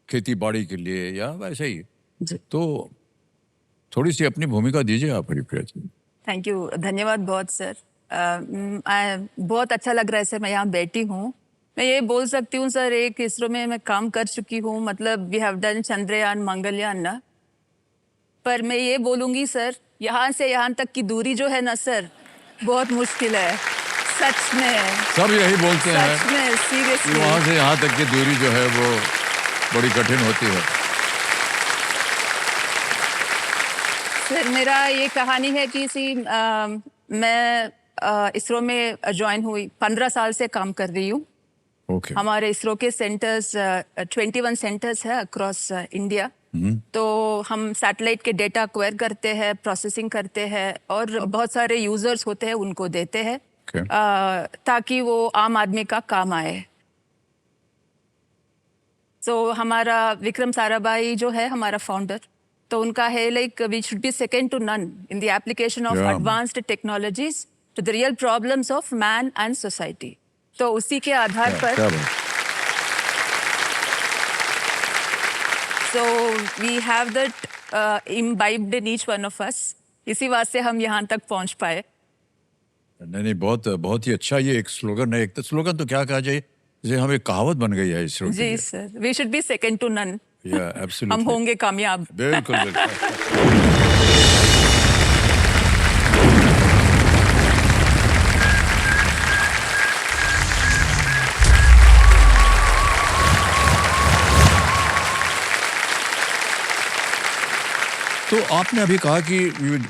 खेती बाड़ी के लिए, या वैसे ही। जी। तो थोड़ी सी अपनी भूमिका दीजिए आप हरिप्रिया जी। थैंक यू, धन्यवाद बहुत सर। बहुत अच्छा लग रहा है सर, मैं यहाँ बैठी हूँ। मैं ये बोल सकती हूँ सर, एक इसरो में मैं काम कर चुकी हूँ, मतलब we have done Chandrayaan, Mangalyaan ना। पर मैं ये बोलूँगी सर, यहाँ से यहाँ तक की दूरी जो है ना सर, बहुत मुश्किल है सच में। सब यही बोलते हैं सच में, कि सीरियसली। वहाँ से यहाँ तक की दूरी जो है वो बड़ी कठिन होती है। सर मेरा ये कहानी है कि मैं इसरो में ज्वाइन हुई, 15 साल से काम कर रही हूँ। ओके। हमारे इसरो के सेंटर्स 21 सेंटर्स है अक्रॉस इंडिया। तो हम सैटेलाइट के डेटा एक्वायर करते हैं, प्रोसेसिंग करते हैं, और बहुत सारे यूजर्स होते हैं उनको देते हैं Okay. ताकि वो आम आदमी का काम आए। तो हमारा विक्रम साराभाई जो है हमारा फाउंडर, तो उनका है like we should be second to none in the application of Yeah. Advanced technologies to the real problems of man and society. तो उसी के आधार पर क्या बात। So we have that imbibed in each one of us. इसी वास्ते हम यहाँ तक पहुँच पाए। नहीं, बहुत बहुत ही अच्छा। ये एक स्लोगन है, एक तो स्लोगन तो क्या कहा जाए, जैसे हम एक कहावत बन गई है इसरो के जी लिए। Sir, we should be second to none. Yeah, absolutely. हम होंगे कामयाब। बिल्कुल बिल्कुल। तो आपने अभी कहा कि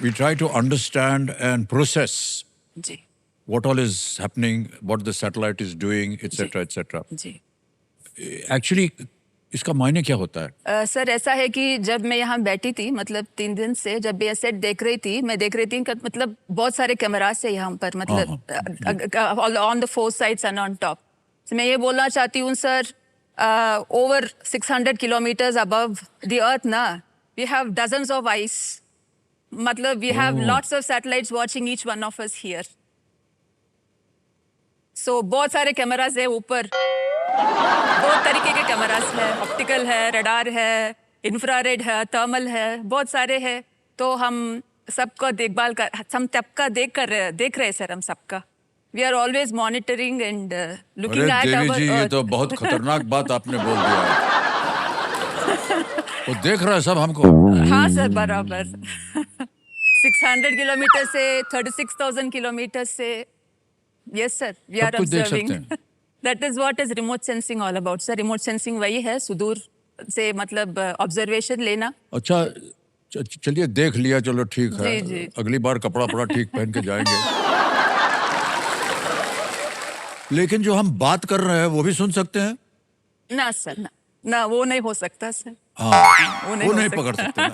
we try to understand and process जी what all is happening, what the satellite is doing, etc. etc. जी। एक्चुअली इसका मायने क्या होता है? सर ऐसा है कि जब मैं यहाँ बैठी थी, मतलब 3 दिन से जब ये सेट देख रही थी, मैं देख रही थी कि मतलब बहुत सारे कैमरास है यहाँ पर, मतलब on the 4 sides and on top. मैं ये बोलना चाहती हूँ sir, over 600 kilometres above the earth ना, we have dozens of eyes, मतलब we have lots of satellites watching each one of us here. So बहुत सारे कैमरास है ऊपर दो तरीके के कैमरास है, ऑप्टिकल है, रडार है, इंफ्रारेड है, थर्मल है, बहुत सारे हैं। तो हम सबका देखभाल कर, हम सबका देख रहे हैं सर, हम सबका। We are always monitoring and looking अरे एट देवी आवर जी, ये तो बहुत खतरनाक बात आपने बोल दिया है। वो देख रहा है सब हमको। हाँ सर, बराबर। 600 किलोमीटर से 36,000 किलोमीटर से, यस सर, वी आर सब कुछ देख सकते ऑब्जर्विंग। हैं। That is what is remote sensing all about sir. Remote sensing वही है, सुदूर से मतलब ऑब्जर्वेशन लेना। अच्छा, चलिए देख लिया, चलो ठीक है। जी, जी। अगली बार कपड़ा पड़ा ठीक पहन के जाएंगे। लेकिन जो हम बात कर रहे हैं वो भी सुन सकते हैं? ना सर, ना ना, वो नहीं हो सकता सर। हाँ, वो वो हो नहीं सकता। पकड़ सकते ना।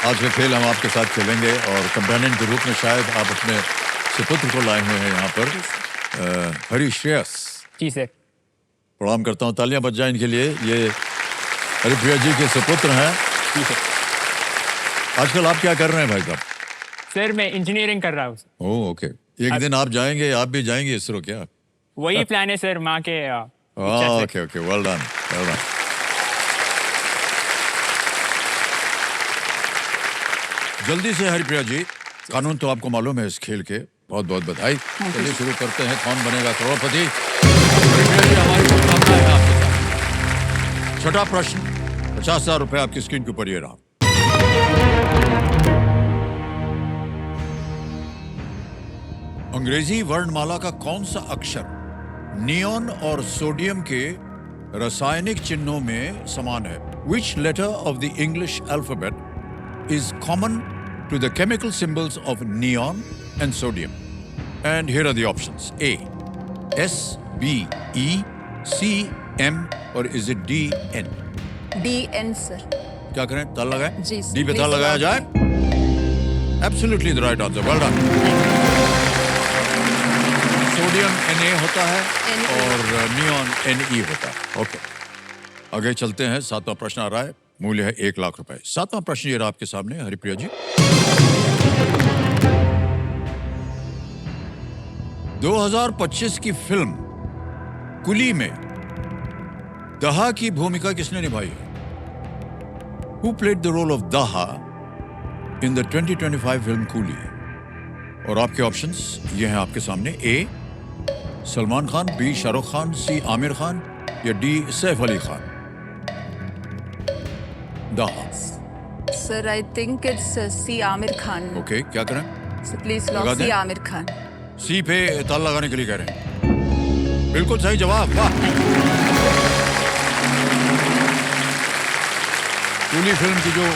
आज का खेल हम आपके साथ खेलेंगे और कंपेनियन के रूप में शायद आप अपने सुपुत्र को लाए हुए हैं यहाँ पर, हरी श्रेयस। जी सर। प्रणाम करता हूँ, तालियां बज जाएं इनके लिए। ये हरिप्रिया जी के सुपुत्र हैं। जी सर। आजकल आप क्या कर रहे हैं भाई साहब? सर मैं इंजीनियरिंग कर रहा हूँ। ओह ओके, एक दिन आप जाएंगे, आप भी जाएंगे इसरो क्या? वही प्लान है सर, माँ के इच्छा से। Okay okay, well done, well done. जल्दी से हरिप्रिया जी, कानून तो आपको मालूम है इस खेल के, बहुत बहुत बधाई। चलिए शुरू करते हैं, कौन बनेगा करोड़पति। हरिप्रिया जी, हमारी शुभकामनाएं हैं आपके साथ। छठा प्रश्न, 50,000 रुपए आपकी स्क्रीन के ऊपर ये रहा। अंग्रेजी वर्णमाला का कौन सा अक्षर नियॉन और सोडियम के रासायनिक चिन्हों में समान है? Which letter of the English alphabet is common to the chemical symbols of neon and sodium? And here are the options: A, S, B, E, C, M, or is it D, N? DN sir. क्या करें, ताल लगाएं? जी sir, D पे ताल please लगाया लगा जाए। Absolutely the right answer. Well done. Sodium Na होता है Ne. और नियॉन Ne होता है। ओके, आगे चलते हैं। सातवां प्रश्न आ रहा है, मूल्य है 1,00,000 रुपए। सातवां प्रश्न ये रहा आपके सामने हरिप्रिया जी। 2025 की फिल्म कुली में दहा की भूमिका किसने निभाई है? Who played the role of Daha in the 2025 film Coolie? और आपके ऑप्शंस ये हैं आपके सामने: A Salman Khan, B Shahrukh Khan, C Aamir Khan, या D Saif Ali Khan. Daha. Sir, I think it's C Aamir Khan. Okay, क्या करें? प्लीज लगा लॉक दें? सी आमिर खान। सी पे ताला लगाने के लिए कह रहे हैं। बिल्कुल सही जवाब, वाह। कूली फिल्म की जो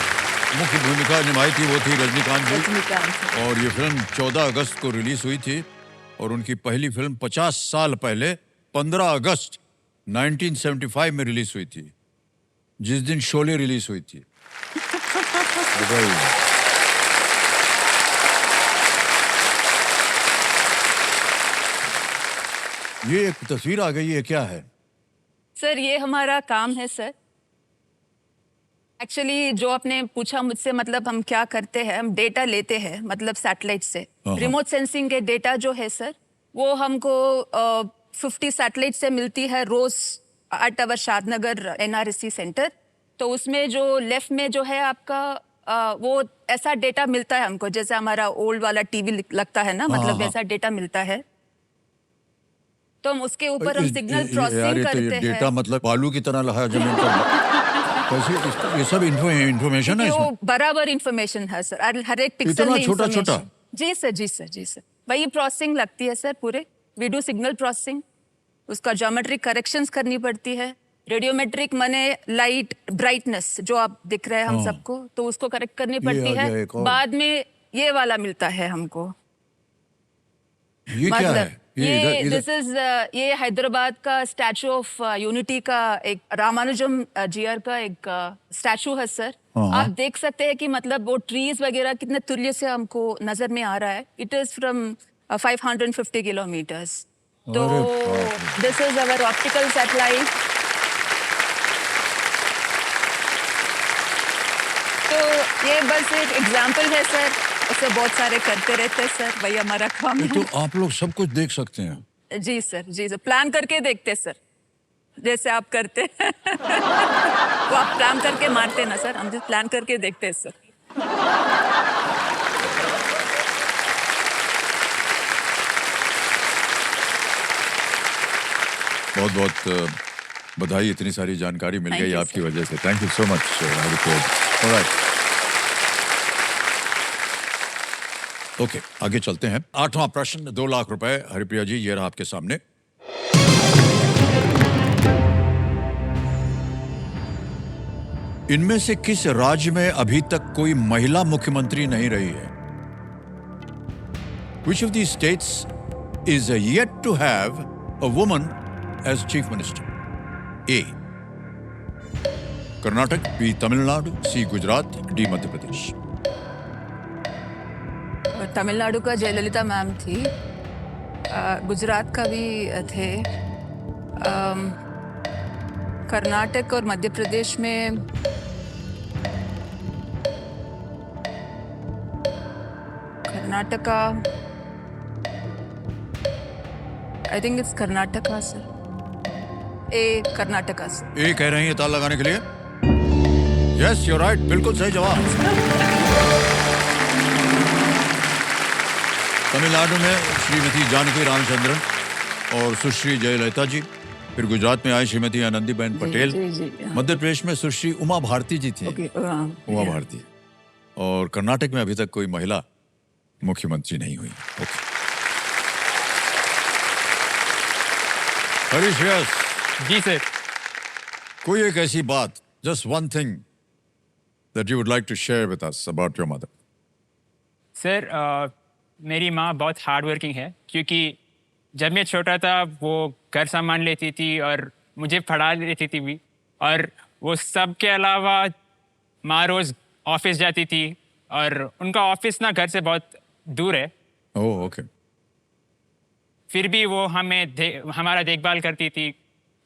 मुख्य भूमिका निभाई थी वो थी रजनीकांत जी, रजनीकांत। और ये फिल्म 14 अगस्त को रिलीज हुई थी और उनकी पहली फिल्म 50 साल पहले 15 अगस्त 1975 में रिलीज हुई थी, जिस दिन शोले रिलीज हुई थी। ये एक तस्वीर आ गई है, क्या है? सर, ये हमारा काम है सर। एक्चुअली जो आपने पूछा मुझसे, मतलब हम क्या करते हैं, हम डेटा लेते हैं, मतलब सैटेलाइट से। रिमोट सेंसिंग के डेटा जो है सर, वो हमको 50 सैटेलाइट से मिलती है रोज at our Shadnagar NRSC centre. तो उसमें जो लेफ्ट में जो है आपका वो ऐसा डेटा मिलता है हमको, जैसे हमारा ओल्ड वाला टीवी लगता है ना, मतलब वैसा डेटा मिलता है। तो हम उसके ऊपर हम सिग्नल प्रोसेसिंग करते हैं। डेटा मतलब बालू की तरह लगा जमीन पर। कैसे ये सब इंफॉर्मेशन है इसमें? बराबर इंफॉर्मेशन है सर, हर एक पिक्सल इतना में छोटा information। छोटा? जी सर, जी सर, जी सर। वही प्रोसेसिंग लगती है सर पूरे। वी डू सिग्नल प्रोसेसिंग, उसका ज्योमेट्रिक करेक्शंस करनी पड़ती है। रेडियोमेट्रिक माने लाइट ब्राइटनेस जो आप दिख रहे हैं हम सबको, तो उसको करेक्ट करनी पड़ती आ गया है। एक और। बाद में ये वाला मिलता है हमको। ये क्या है? ये दिस इज ये हैदराबाद का स्टैचू ऑफ यूनिटी का एक रामानुजम जीआर का एक स्टैचू है सर। आप देख सकते हैं कि मतलब वो ट्रीज वगैरह कितने तुल्य से हमको नजर में आ रहा है। It is from 550 kilometres. तो this is our optical satellite. तो ये बस एक एग्जाम्पल है सर ऐसे बहुत सारे करते रहते हैं सर, वही हमारा काम ये है। तो आप लोग सब कुछ देख सकते हैं। जी सर, प्लान करके देखते हैं सर, जैसे आप करते हैं। वो आप प्लान करके मारते हैं ना सर, हम just प्लान करके देखते हैं सर। बहुत बहुत बधाई, इतनी सारी जानकारी मिल Thank गई you, आपकी sir. वजह से। Thank you so much Haripriya. Alright, okay, आगे चलते हैं। 8वां प्रश्न, 2 लाख रुपए। हरिप्रिया जी, ये रहा आपके सामने। इनमें से किस राज्य में अभी तक कोई महिला मुख्यमंत्री नहीं रही है? Which of these states is yet to have a woman as chief minister? A. Karnataka, B. Tamil Nadu, C. Gujarat, D. Madhya Pradesh. Tamil Nadu का जयललिता मैम थी, गुजरात का भी थे, कर्नाटक और मध्य प्रदेश में Karnataka, I think it's Karnataka sir, A Karnataka sir. A कह रही हैं ताल लगाने के लिए? यस, यू राइट, बिल्कुल सही जवाब। तमिलनाडु में श्रीमती जानकी रामचंद्रन और सुश्री जयललिता जी, फिर गुजरात में आई श्रीमती आनंदीबेन पटेल, जी, मध्य प्रदेश में सुश्री उमा भारती जी थी, ओके, उमा भारती, और कर्नाटक में अभी तक कोई महिला मुख्यमंत्री नहीं हुई। ओके, हरीश यस, जी सर। कोई एक ऐसी बात, just one thing that you would like to share with us about your mother? Sir मेरी माँ बहुत हार्ड वर्किंग है, क्योंकि जब मैं छोटा था वो घर सामान लेती थी और मुझे पढ़ा लेती थी भी, और वो सब के अलावा माँ रोज़ ऑफिस जाती थी, और उनका ऑफिस ना घर से बहुत दूर है, ओह, ओके। फिर भी वो हमारा देखभाल करती थी।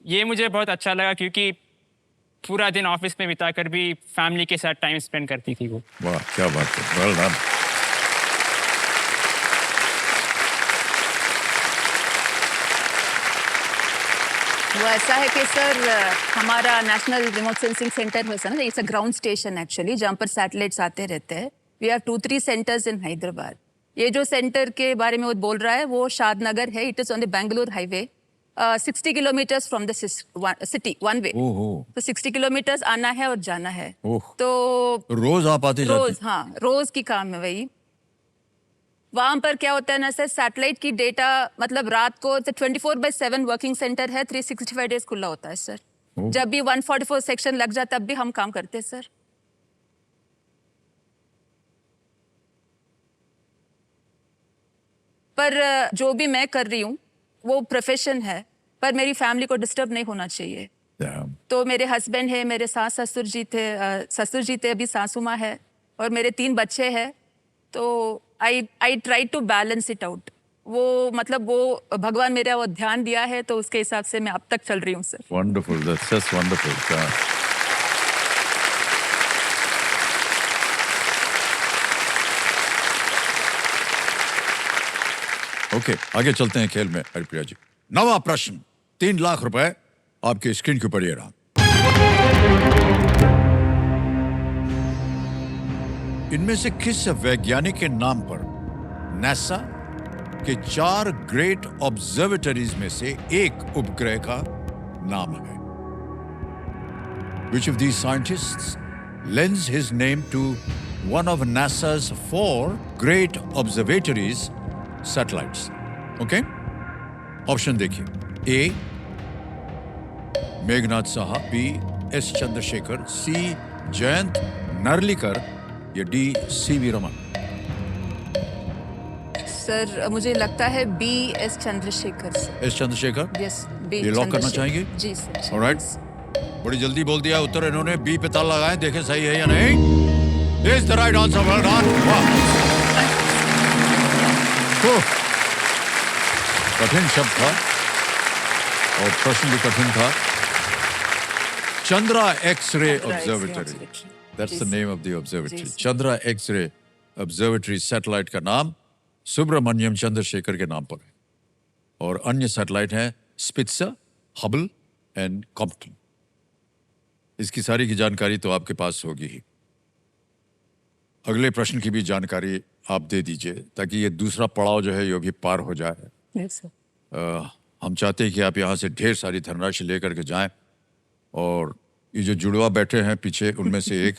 ये मुझे बहुत अच्छा लगा, क्योंकि पूरा दिन ऑफिस में बिताकर भी फैमिली के साथ टाइम स्पेंड करती थी वो। वाह, क्या बात है, वेल डन। वो ऐसा है कि सर, हमारा नेशनल रिमोट सेंसिंग सेंटर है सर ना, it's a ground station actually, जहाँ पर सैटेलाइट्स आते रहते हैं। We have 2-3 centres in Hyderabad. ये जो सेंटर के बारे में वो बोल रहा है वो शादनगर है। It is on the Bengaluru highway, 60 kilometres from the city one way. ओहो, तो 60 किलोमीटर्स आना है और जाना है। ओह, तो रोज आप आते रोज, जाते? हाँ, रोज की काम है वही। वहां पर क्या होता है ना सर, सैटेलाइट की डेटा, मतलब रात को 24/7 वर्किंग सेंटर है, 365 डेज खुला होता है सर। ओह। जब भी 144 सेक्शन लग जाता तब भी हम काम करते हैं सर। पर जो भी मैं कर रही हूँ वो प्रोफेशन है, पर मेरी फैमिली को डिस्टर्ब नहीं होना चाहिए। Yeah. तो मेरे हस्बैंड है, मेरे सास ससुर जी थे, अभी सासू माँ है, और मेरे 3 बच्चे हैं। तो I try to balance it out. वो मतलब वो भगवान मेरा वो ध्यान दिया है, तो उसके हिसाब से मैं अब तक चल रही हूँ sir. Wonderful, that's just wonderful. Yeah. Okay, आगे चलते हैं खेल में हरिप्रिया जी। 9वां प्रश्न, 3 लाख रुपए आपकी स्क्रीन के ऊपर ये रहा। इनमें से किस वैज्ञानिक के नाम पर नासा के 4 ग्रेट ऑब्जर्वेटरीज में से एक उपग्रह का नाम है? Which of these scientists lends his name to one of NASA's 4 great observatories satellites? Okay? Option देखिए। A Meghnad Saha, B S Chandrasekhar, C Jayant Narlikar, या D C V Raman. Sir मुझे लगता है B S Chandrasekhar sir. S Chandrasekhar, yes, B ये लॉक करना चंद्रशेखर। चाहेंगे? जी sir. Alright, बड़ी जल्दी बोल दिया उत्तर इन्होंने। बी पे ताल लगाए, देखे सही है या नहीं। Is the right answer, well done. वाह, कठिन शब्द था और प्रश्न भी कठिन था। Chandra X-ray Chandra X-ray observatory, observatory. That's the जी, नेम ऑफ द ऑब्जर्वेटरी, जी, sir. Chandra X-ray observatory satellite का नाम सुब्रमण्यम चंद्रशेखर के नाम पर है और अन्य सैटेलाइट हैं स्पित्ज़र, हबल एंड कॉम्पटन। इसकी सारी की जानकारी तो आपके पास होगी ही। अगले प्रश्न की भी जानकारी आप दे दीजिए ताकि ये दूसरा पड़ाव जो है ये भी पार हो जाए। Yes sir. हम चाहते हैं कि आप यहाँ से ढेर सारी धनराशि लेकर के जाएं और ये जो जुड़वा बैठे हैं पीछे उनमें से एक,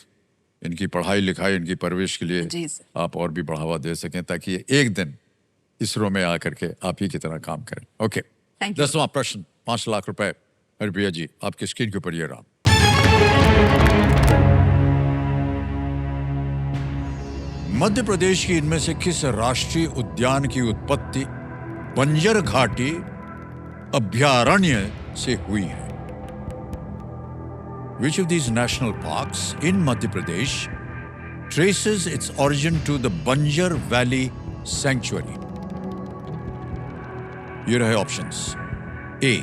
इनकी पढ़ाई लिखाई, इनकी परवरिश के लिए जी सर। आप और भी बढ़ावा दे सकें ताकि ये एक दिन इसरो में आकर के आप ही की तरह काम करें। Okay, Thank you. 10वां प्रश्न, 5 लाख रुपए। हरिप्रिया जी, आपकी स्क्रीन के ऊपर ये रहा। मध्य प्रदेश की इनमें से किस राष्ट्रीय उद्यान की उत्पत्ति बंजर घाटी अभयारण्य से हुई है? Which of these national parks in Madhya Pradesh traces its origin to the Banjar Valley Sanctuary? ये रहे ऑप्शंस। ए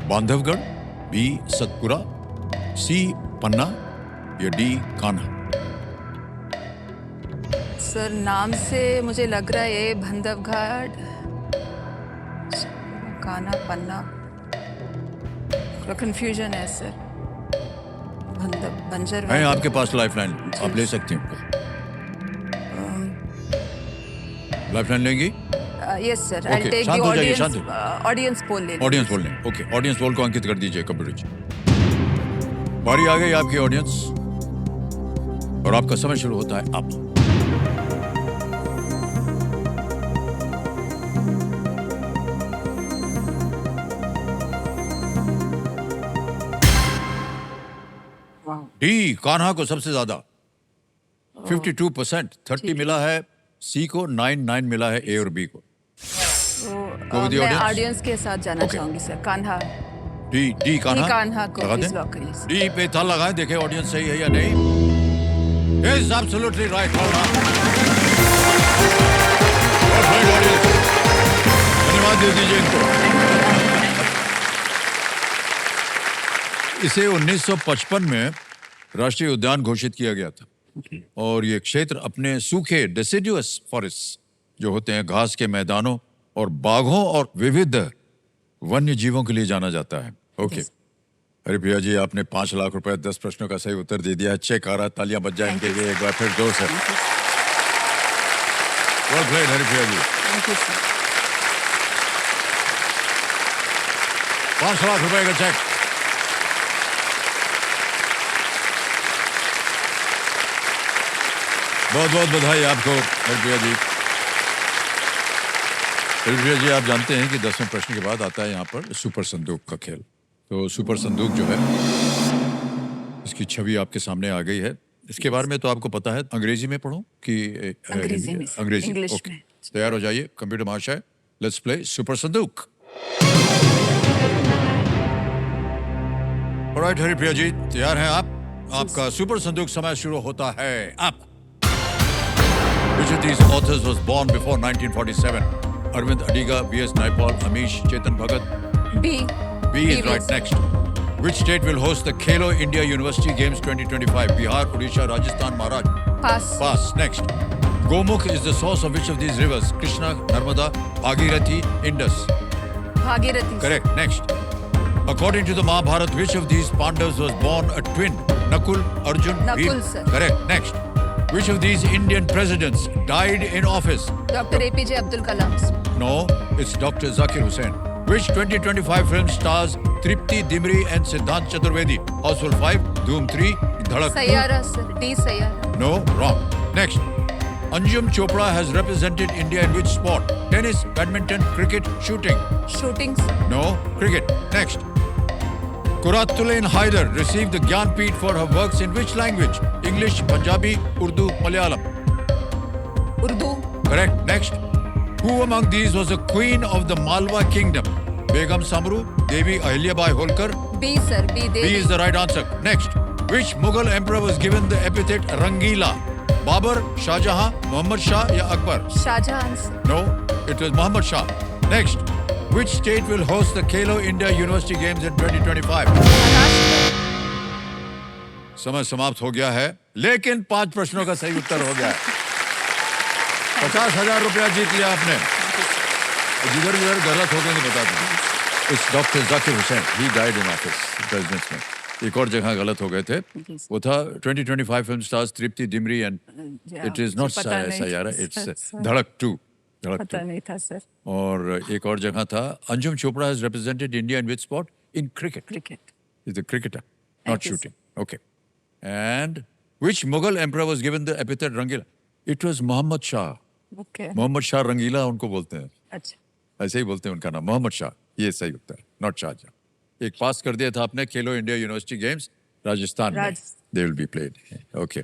बांधवगढ़, बी सतपुरा, सी पन्ना या डी कान्हा। सर नाम से मुझे लग रहा है ये बंधवघाट, कान्हा, पन्ना, कंफ्यूजन है सर। बंजर है आपके पास लाइफलाइन, आप ले सकते हैं। लाइफलाइन लेंगी? Yes sir. Okay, I take शांत द हो जाइए, ऑडियंस, शांत हो। ऑडियंस पोल ले। ऑडियंस पोल लें। ओके, ऑडियंस पोल को अंकित कर दीजिए कंप्यूटर जी। बारी आ गई आपकी ऑडियंस और आपका समय शुरू होता है अब। डी कान्हा को सबसे ज्यादा 52%, 30 मिला है सी को, 9 मिला है ए और बी को। Go with the मैं audience. ऑडियंस के साथ जाना Okay. चाहूंगी सर। कान्हा, डी कान्हा, कान्हा को लगा प्लीज दें? लॉक करिए सर। डी पे ताल लगाएं, देखें ऑडियंस सही है या नहीं। Yes, absolutely right. धन्यवाद दे दीजिए इनको। इसे 1955 में राष्ट्रीय उद्यान घोषित किया गया था और ये क्षेत्र अपने सूखे डेसिडुअस फॉरेस्ट जो होते हैं, घास के मैदानों और बाघों और विविध वन्य जीवों के लिए जाना जाता है। ओके, हरिप्रिया जी, आपने 5 लाख रुपए 10 प्रश्नों का सही उत्तर दे दिया है। चेक आ रहा है, तालियां बज जाए इनके लिए एक बार फिर जोर से। Well played Haripriya ji. Thank you sir. 5 lakh रुपए का चेक। बहुत बहुत बधाई आपको हरिप्रिया जी। हरिप्रिया जी, आप जानते हैं कि 10वें प्रश्न के बाद आता है यहाँ पर सुपर संदूक का खेल। तो सुपर संदूक जो है, इसकी छवि आपके सामने आ गई है। इसके बारे में तो आपको पता है। अंग्रेजी में पढ़ूं कि अंग्रेजी हिंदी? में सर, अंग्रेजी। इंग्लिश ओके, में। तैयार हो जाइए कंप्यूटर महाशय। लेट्स प्ले सुपर संदूक। ऑलराइट हरिप्रिया जी, तैयार हैं आप? आपका सुपर संदूक समय शुरू होता है अब। Which of these authors was born before 1947? Arvind Adiga, V.S. Naipaul, Amish, Chetan Bhagat. B. B is right. Next. Which state will host the Khelo India University Games 2025? Bihar, Odisha, Rajasthan, Maharashtra. Pass. Pass. Next. Gomukh is the source of which of these rivers? Krishna, Narmada, Bhagirathi, Indus. Bhagirathi. Correct. Next. According to the Mahabharata, which of these Pandavas was born a twin? Nakul, Arjun, Nakul, Bhim. sir. Correct. Next. Which of these Indian presidents died in office? Doctor APJ Abdul Kalam. No, it's Dr. Zakir Hussain. Which 2025 film stars Tripti Dimri and Siddhant Chaturvedi? Houseful 5, Dhoom 3, Dhadak 2. Saiyaara sir, D Saiyaara. No, wrong. Next. Anjum Chopra has represented India in which sport? Tennis, badminton, cricket, shooting. Shooting sir. No, cricket. Next. Kuratulain Haider received the Gyanpith for her works in which language? English, Punjabi, Urdu, Malayalam. Urdu. Correct. Next. Who among these was the queen of the Malwa kingdom? Begum Samru, Devi Ahilyabai Holkar. B sir, B B Devi. is the right answer. Next. Which Mughal emperor was given the epithet Rangila? Babur, Shah Jahan, Muhammad Shah या Akbar? Shahjahan sir. No, it was Muhammad Shah. Next. Which state will host the Khelo India University Games in 2025? Maharashtra. समय समाप्त हो गया है, लेकिन 5 प्रश्नों का सही उत्तर हो गया है। 50,000 रुपया जीत लिया आपने। जिधर जिधर गलत हो गए तो बता दूं। Is doctor Zakir Hussain, he died in office presidents में। एक और जगह गलत हो गए थे, वो था 2025 film stars Tripti Dimri and it is not Saiyaara, it's धड़क 2। पता नहीं था सर। और एक और जगह था, Anjum Chopra has represented India in which sport? In cricket. Cricket. Is the cricketer, not Thank you, shooting. Okay. And which Mughal emperor was given the epithet Rangila? It was Mohammad Shah. Okay. Mohammad Shah Rangila उनको बोलते हैं, अच्छा। ऐसे ही बोलते हैं उनका नाम, मोहम्मद शाह। ये सही उत्तर, नॉट शाहजहां। एक पास कर दिया था आपने, खेलो इंडिया यूनिवर्सिटी गेम्स राजस्थान में, they will be played. Okay.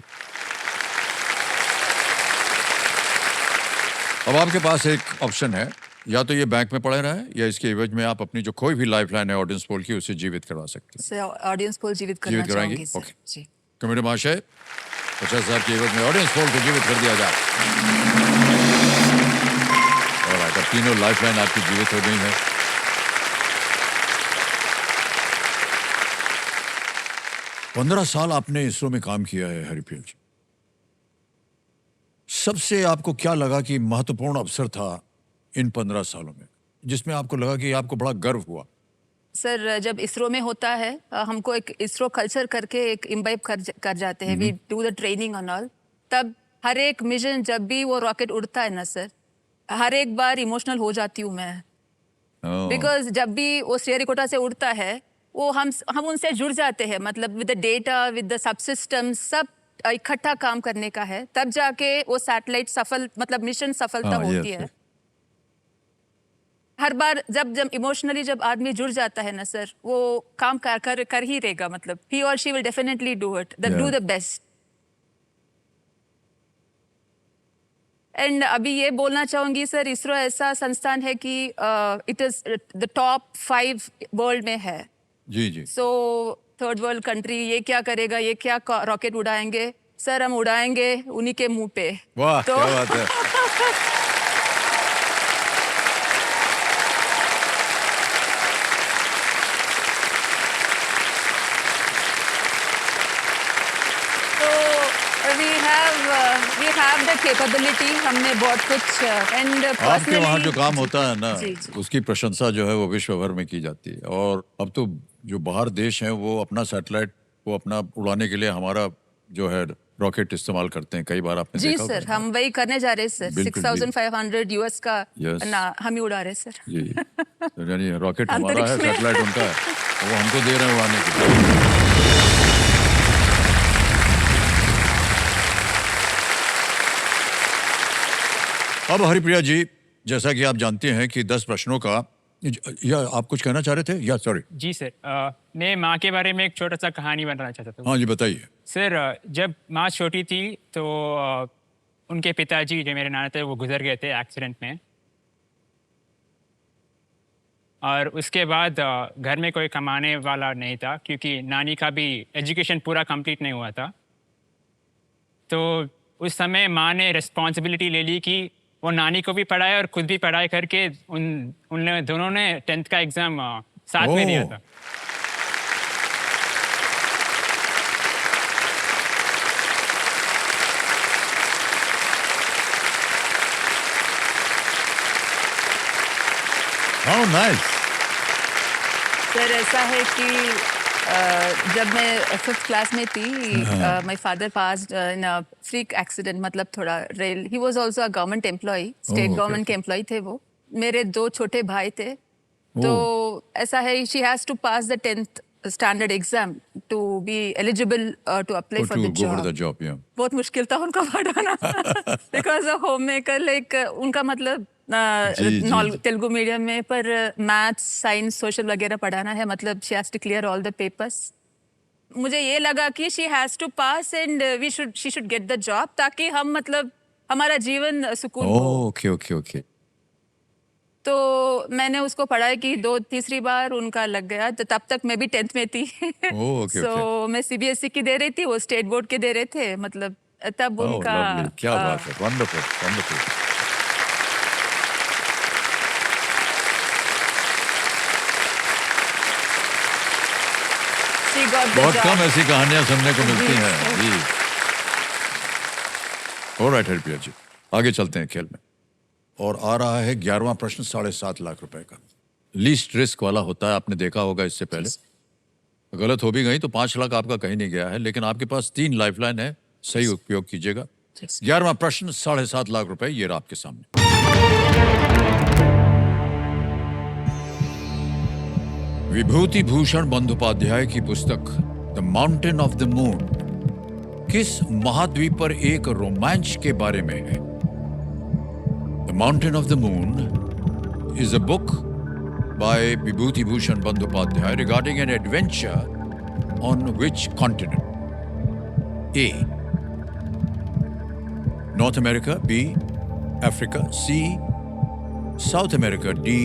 अब आपके पास एक ऑप्शन है, या तो ये बैंक में पड़े रहे या इसके एवज में आप अपनी जो कोई भी लाइफलाइन है ऑडियंस पोल की, उसे जीवित करवा सकते हैं। सर ऑडियंस पोल जीवित करना जीवित कराएंगे? चाहूंगी सर। ओके। जी। कमेटी महाशय, 50,000 के एवज में ऑडियंस पोल को जीवित कर दिया जाए। ऑलराइट, अब तीनों लाइफलाइन आपकी जीवित हो गई है। पंद्रह साल आपने इसरो में काम किया है हरिप्रिया जी। सबसे आपको क्या लगा कि महत्वपूर्ण अवसर था इन 15 सालों में, जिसमें आपको लगा कि आपको बड़ा गर्व हुआ? सर जब इसरो में होता है, हमको एक इसरो कल्चर करके एक इम्बाइब कर जाते हैं, we do the training and all. तब हर एक मिशन, जब भी वो रॉकेट उड़ता है ना सर, हर एक बार इमोशनल हो जाती हूँ मैं। बिकॉज जब भी वो श्रीहरिकोटा से उड़ता है, वो हम उनसे जुड़ जाते हैं, मतलब with the data, with the sub system, सब इकट्ठा काम करने का है। तब जाके वो सैटेलाइट सफल, मतलब मिशन सफलता होती है। हर बार जब इमोशनली जब आदमी जुड़ जाता है ना सर, वो काम कर ही रहेगा, मतलब ही और she will definitely do it, do the best. And अभी ये बोलना चाहूंगी सर, इसरो ऐसा संस्थान है कि it is the top 5 world में है। जी जी। सो थर्ड वर्ल्ड कंट्री ये क्या करेगा, ये क्या रॉकेट उड़ाएंगे सर, हम उड़ाएंगे उन्हीं के मुंह पे। वाह, तो क्या बात है। we have the capability, हमने बहुत कुछ and आपके वहाँ जो काम होता है ना, जी, जी। उसकी प्रशंसा जो है वो विश्व भर में की जाती है। और अब तो जो बाहर देश हैं वो अपना सैटेलाइट वो अपना उड़ाने के लिए हमारा जो है रॉकेट इस्तेमाल करते हैं। कई बार आपने जी देखा सर, होगा। हम वही करने जा रहे हैं सर। बिल्कुल, 6500 यूएस का Yes. ना हम ही उड़ा रहे हैं सर। जी, तो यानी रॉकेट हमारा है, अंतरिक्ष में। सैटेलाइट उनका है, वो हमको दे रहे हैं उड़ाने के लिए। अब हरिप्रिया जी, जैसा कि आप जानते हैं कि 10 प्रश्नों का, या आप कुछ कहना चाह रहे थे? या सॉरी। जी सर, मैं माँ के बारे में एक छोटा सा कहानी बनाना चाहता था। हाँ जी, बताइए। सर जब माँ छोटी थी तो उनके पिताजी जो मेरे नाना थे वो गुजर गए थे एक्सीडेंट में। और उसके बाद घर में कोई कमाने वाला नहीं था, क्योंकि नानी का भी एजुकेशन पूरा कंप्लीट नहीं हुआ था। तो उस समय माँ ने रिस्पॉन्सिबिलिटी ले ली कि वो नानी को भी पढ़ाए और खुद भी पढ़ाई करके उन दोनों ने 10th का एग्ज़ाम साथ में दिया था। How nice. सर ऐसा है कि जब मैं 5th क्लास में थी, my father passed in a freak accident, मतलब थोड़ा rail, he was also a government employ, state okay, government के एम्प्लॉय थे वो। मेरे 2 छोटे भाई थे। तो ऐसा है, she has to pass the 10th standard exam to be eligible to apply for the job. Job या बहुत मुश्किल था उनका पढ़ाना, बिकॉज होम मेकर, लाइक उनका मतलब जी। तेलुगु मीडियम में, पर मैथ्स, साइंस, सोशल वगैरह पढ़ाना है, मतलब she has to clear all the papers. मुझे ये लगा कि she has to pass and she should get the job, ताकि हम, मतलब हमारा जीवन सुकून हो। Okay okay okay. तो मैंने उसको पढ़ाई की, 2-3 बार उनका लग गया। तो तब तक मैं भी 10th में थी। okay, सो मैं सीबीएसई की दे रही थी, वो स्टेट बोर्ड के दे रहे थे, मतलब तब उनका क्या बात है, wonderful wonderful. She got the बहुत job. कम ऐसी कहानियां सुनने को मिलती जी, हैं जी। ऑलराइट हरिप्रिया जी, आगे चलते हैं खेल में। और आ रहा है 11वां प्रश्न 7.5 लाख रुपए का। लीस्ट रिस्क वाला होता है, आपने देखा होगा इससे पहले। गलत हो भी गई तो 5 लाख आपका कहीं नहीं गया है, लेकिन आपके पास 3 लाइफलाइन है, सही उपयोग कीजिएगा। 11वां प्रश्न 7.5 लाख रुपए ये रहा आपके सामने। विभूति भूषण बंदोपाध्याय की पुस्तक the mountain of the moon किस महाद्वीप पर एक रोमांच के बारे में है? The mountain of the moon is a book by Bibhuti Bhushan Bandyopadhyay regarding an adventure on which continent? A North America, B Africa, C South America, D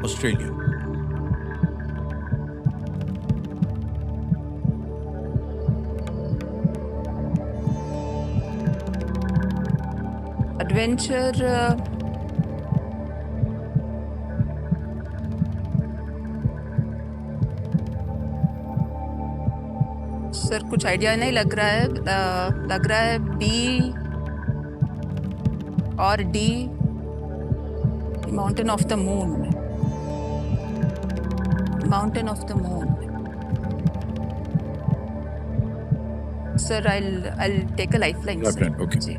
Australia. Adventure sir कुछ आइडिया नहीं लग रहा है। लग रहा है बी और D, mountain of the moon. Mountain of the moon sir, I'll take a lifeline, sir. Lifeline, okay. जी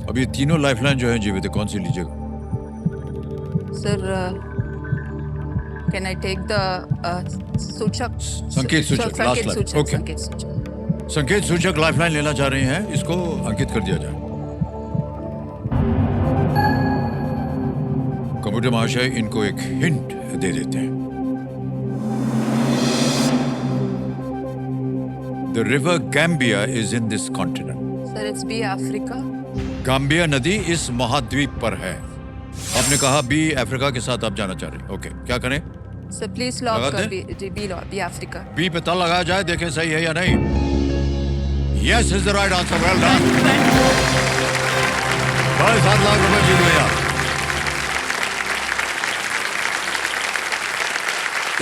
अब ये तीनों लाइफलाइन जो है जीवित, कौन सी लीजिएगा? Sir, can I take the सूचक? संकेत सूचक, last संकेत line. सूचक, Okay. संकेत सूचक। संकेत सूचक लाइफलाइन लेना चाह रही हैं, इसको अंकित कर दिया जाए। कंप्यूटर महाशय इनको एक हिंट दे देते हैं। The river Gambia is in this continent. Sir, it's B Africa. Gambia नदी इस महाद्वीप पर है। आपने कहा बी अफ्रीका के साथ आप जाना चाह रहे हैं। ओके, क्या करें? सर प्लीज लॉक लगा कर दें? B Africa. बी पे ताला लगाया जाए, देखें सही है या नहीं। Yes is the right answer, well done. 7 lakh रुपए जीत गए आप।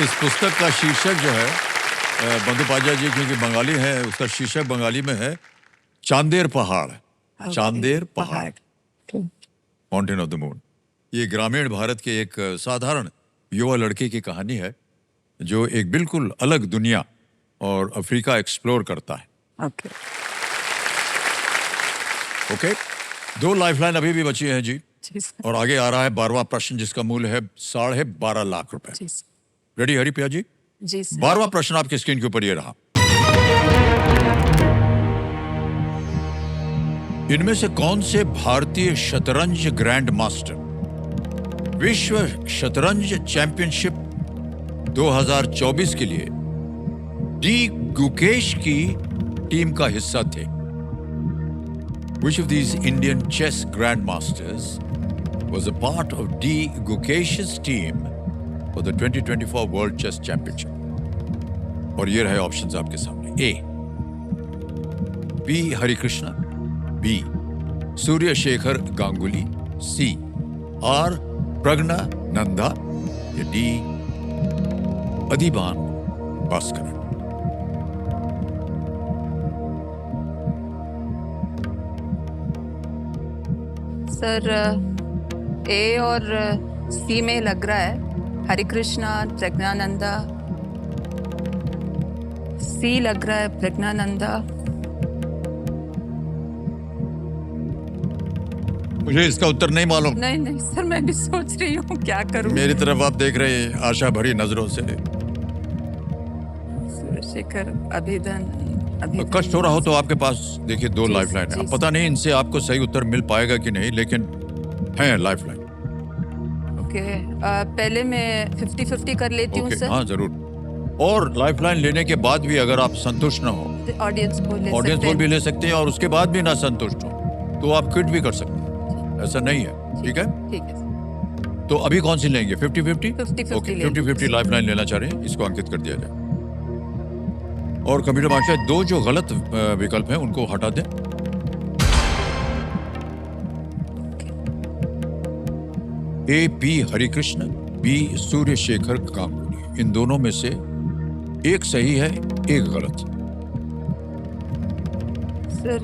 इस पुस्तक का शीर्षक जो है, बंदोपाध्याय जी क्योंकि बंगाली है, उसका शीर्षक बंगाली में है चांदेर पहाड़। चांदेर पहाड़, माउंटेन ऑफ द मून। ये ग्रामीण भारत के एक साधारण युवा लड़के की कहानी है जो एक बिल्कुल अलग दुनिया और अफ्रीका एक्सप्लोर करता है। ओके ओके, 2 लाइफलाइन अभी भी बची है जी। जी सर। और आगे आ रहा है 12वां प्रश्न जिसका मूल्य है 12.5 लाख रुपए। जी सर। रेडी हरिप्रिया जी? जी सर। 12वां प्रश्न आपकी स्क्रीन के ऊपर ये रहा। इनमें से कौन से भारतीय शतरंज ग्रैंड मास्टर विश्व शतरंज चैंपियनशिप 2024 के लिए डी गुकेश की टीम का हिस्सा थे? Which of these Indian chess grandmasters was a part of D. Gukesh's team for the 2024 World Chess Championship? और ये रहे ऑप्शंस आपके सामने। A B Harikrishna, B Surya Shekhar Ganguly, C R Praggnanandhaa, या D Adhiban Bhaskaran. Sir A और सी में लग रहा है हरिकृष्णा, प्रज्ञानंदा। सी लग रहा है प्रज्ञानंदा। मुझे इसका उत्तर नहीं मालूम। नहीं नहीं सर, मैं भी सोच रही हूँ क्या करूँ। मेरी तरफ आप देख रहे हैं आशा भरी नजरों से। शेखर अभिधन। कष्ट हो रहा हो तो आपके पास देखिए 2 लाइफलाइन है। अब पता नहीं इनसे आपको सही उत्तर मिल पाएगा कि नहीं, लेकिन है लाइफलाइन। ओके, पहले मैं 50-50 कर लेती हूँ ओके, सर। हाँ जरूर। और लाइफलाइन लेने के बाद भी अगर आप संतुष्ट ना हो, ऑडियंस को ले ऑडियंस सकते पोल भी हैं। ले सकते हैं, और उसके बाद भी ना संतुष्ट हो तो आप क्विट भी कर सकते हैं, ऐसा नहीं है। ठीक है, ठीक है। तो अभी कौन सी लेंगे? 50-50? 50-50 ओके, लेंगे। 50-50 लाइफलाइन लेना चाह रहे हैं, इसको अंकित कर दिया जाए। और कंप्यूटर भाषा 2 जो गलत विकल्प हैं उनको हटा दें। A P Harikrishna, B Surya Shekhar Ganguly. इन दोनों में से एक सही है, एक गलत। Sir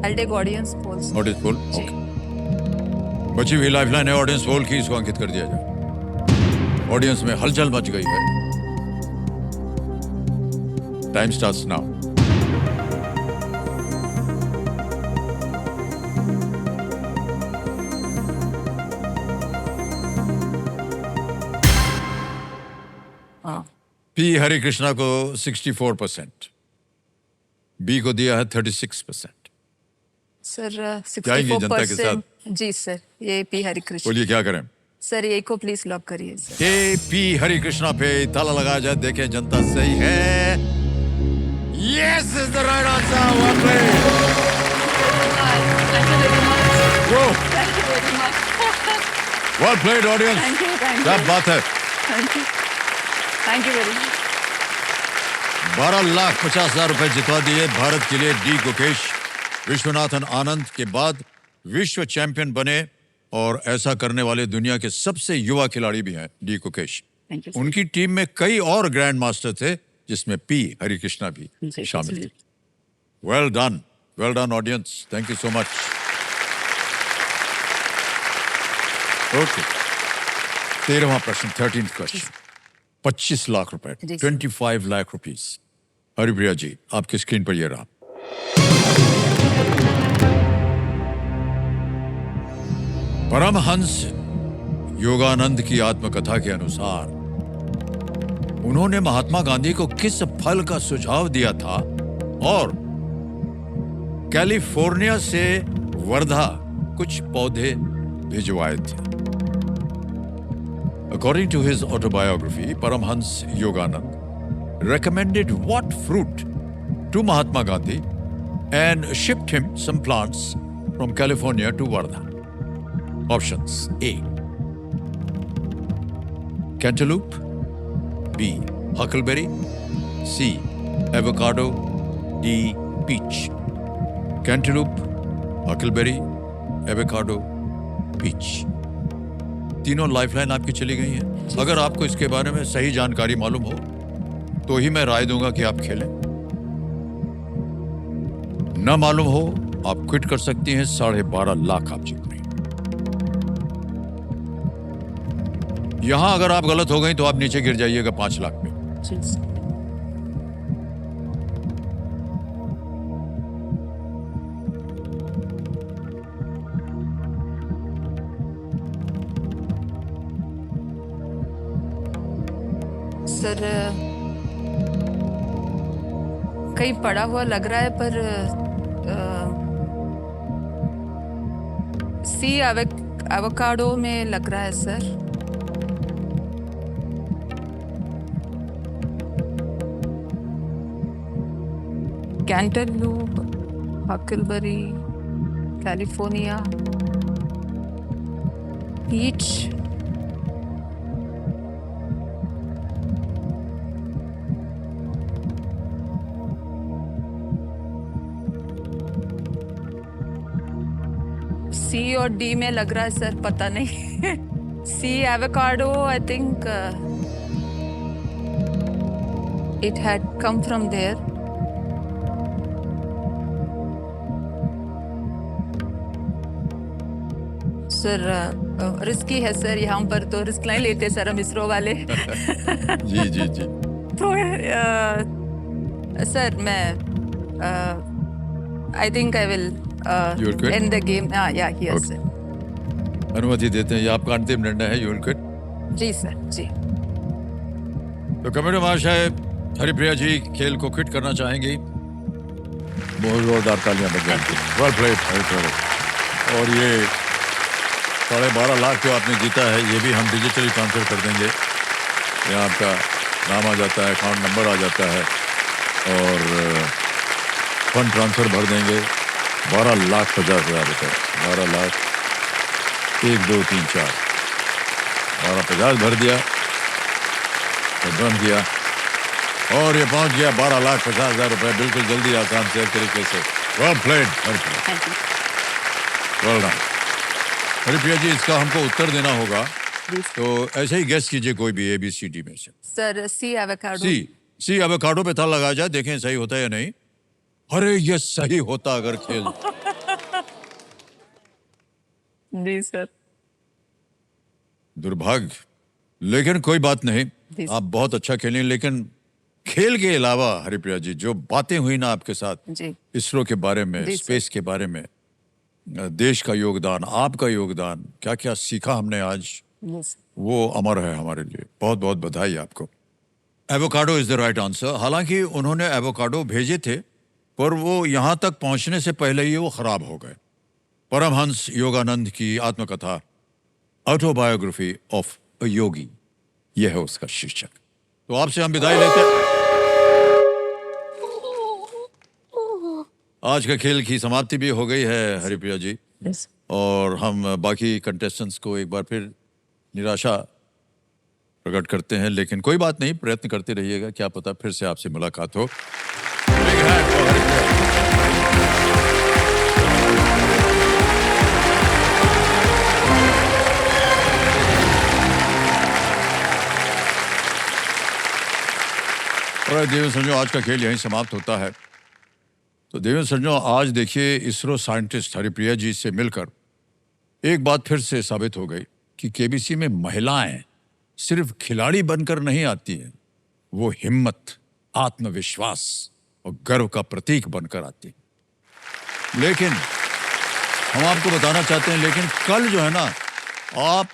I'll take audience polls. Audience poll, okay. बची हुई लाइफलाइन है ऑडियंस पोल की, इसको अंकित कर दिया जाए। ऑडियंस में हलचल मच गई है। Time starts now. P Hari Krishna को 64%, बी को दिया है 36%। सर जाएंगी जनता के 64%। जी सर, ये पी हरि कृष्ण। बोलिए क्या करें? सर ये को प्लीज लॉक करिए sir. A P Hari Krishna पे ताला लगाया जाए, देखें जनता सही है। Yes is the right answer. One play. Well played audience. क्या बात है। Thank you very much. 12,50,000 रुपए जितवा दिए भारत के लिए डी गुकेश। विश्वनाथन आनंद के बाद विश्व चैंपियन बने और ऐसा करने वाले दुनिया के सबसे युवा खिलाड़ी भी हैं D Gukesh. Thank you, sir. उनकी टीम में कई और ग्रैंड मास्टर थे जिसमें पी हरिकृष्णा भी जी, शामिल जी। थे। Well done audience, thank you so much. Okay, 13वां प्रश्न, 13th क्वेश्चन। 25 लाख रुपए, जी, सर। 25 लाख रुपीस। हरिप्रिया जी, आपकी स्क्रीन पर ये रहा। परमहंस योगानंद की आत्मकथा के अनुसार उन्होंने महात्मा गांधी को किस फल का सुझाव दिया था और कैलिफोर्निया से वर्धा कुछ पौधे भिजवाए थे? According to his autobiography, Paramhans Yoganand recommended what fruit to Mahatma Gandhi and shipped him some plants from California to Wardha. Options: A, cantaloupe, B, huckleberry, C, avocado, D, peach. Cantaloupe, huckleberry, avocado, peach. तीनों lifeline आपकी चली गई हैं। अगर आपको इसके बारे में सही जानकारी मालूम हो तो ही मैं राय दूंगा कि आप खेलें। न मालूम हो आप क्विट कर सकती हैं। 12.5 लाख आप जीत रही हैं। यहां अगर आप गलत हो गई तो आप नीचे गिर जाइएगा 5 लाख में। जी सर। सर कहीं पड़ा हुआ लग रहा है पर सी एवोकाडो में लग रहा है sir. Cantaloupe, huckleberry, California, peach. C और डी में लग रहा है सर, पता नहीं। C avocado, I think it had come from there. Sir risky है सर, यहाँ पर तो रिस्क नहीं लेते सर हम इसरो वाले। जी जी जी। तो सर मैं I think I will You'll quit? And the game. या यस Okay. सर। अनुमति देते हैं, ये आपका अंतिम निर्णय है। You'll quit. जी सर जी। तो कमेटी महाशय हरिप्रिया जी खेल को क्विट करना चाहेंगी। बहुत जोरदार तालियां बज जाएंगी। Well played Haripriya. और ये 12.5 लाख जो आपने जीता है ये भी हम डिजिटली ट्रांसफर कर देंगे। यहाँ आपका नाम आ जाता है, अकाउंट नंबर आ जाता है और फंड ट्रांसफर भर देंगे। 12,50,000 रुपये। 12 लाख 1 2 3 4 12,50,000 भर दिया, बंद किया और ये पहुंच गया 12,50,000 रुपए, बिल्कुल जल्दी आसान से तरीके से। Well played, thank you. Well done. Haripriya ji, इसका हमको उत्तर देना होगा, तो ऐसे ही गेस कीजिए कोई भी ABCD में से। सर सी एवोकाडो। सी एवोकाडो पे था लगाया जाए, देखें सही होता है या नहीं। अरे ये सही होता अगर खेल। जी सर। दुर्भाग्य, लेकिन कोई बात नहीं, जी। आप बहुत अच्छा खेलें। लेकिन खेल के अलावा हरिप्रिया जी, जो बातें हुई ना आपके साथ जी। इसरो के बारे में, जी, सर। स्पेस के बारे में, देश का योगदान, आपका योगदान, क्या क्या सीखा हमने आज, यस। वो अमर है हमारे लिए। बहुत बहुत बधाई आपको। Avocado is the right answer. हालांकि उन्होंने एवोकाडो भेजे थे, पर वो यहाँ तक पहुँचने से पहले ही वो खराब हो गए। परमहंस योगानंद की आत्मकथा, ऑटोबायोग्राफी ऑफ अ योगी, यह है उसका शीर्षक। तो आपसे हम विदाई लेते हैं। आज का खेल की समाप्ति भी हो गई है हरिप्रिया जी, यस। और हम बाकी कंटेस्टेंट्स को एक बार फिर निराशा प्रकट करते हैं, लेकिन कोई बात नहीं, प्रयत्न करते रहिएगा, क्या पता फिर से आपसे मुलाकात हो। Big hand for Haripriya. और देवेंद्र संजो, आज का खेल यहीं समाप्त होता है। तो देवेंद्र संजो, आज देखिए इसरो साइंटिस्ट हरिप्रिया जी से मिलकर एक बात फिर से साबित हो गई कि केबीसी में महिलाएं सिर्फ खिलाड़ी बनकर नहीं आती हैं, वो हिम्मत, आत्मविश्वास और गर्व का प्रतीक बनकर आती हैं। लेकिन हम आपको बताना चाहते हैं, लेकिन कल जो है ना, आप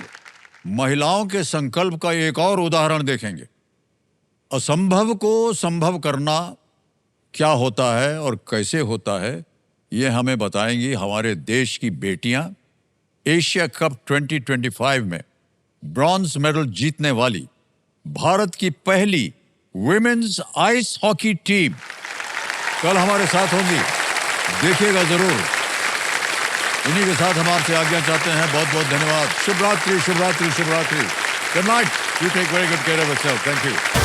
महिलाओं के संकल्प का एक और उदाहरण देखेंगे। असंभव को संभव करना क्या होता है और कैसे होता है, ये हमें बताएंगी हमारे देश की बेटियां। एशिया कप 2025 में ब्रॉन्ज मेडल जीतने वाली भारत की पहली विमेन्स आइस हॉकी टीम कल हमारे साथ होंगी, देखिएगा जरूर। इन्हीं के साथ हम आपसे आज्ञा चाहते हैं। बहुत बहुत धन्यवाद। शुभ रात्रि, शुभ रात्रि, शुभ रात्रि। Good night. You take very good care of yourself. Thank you.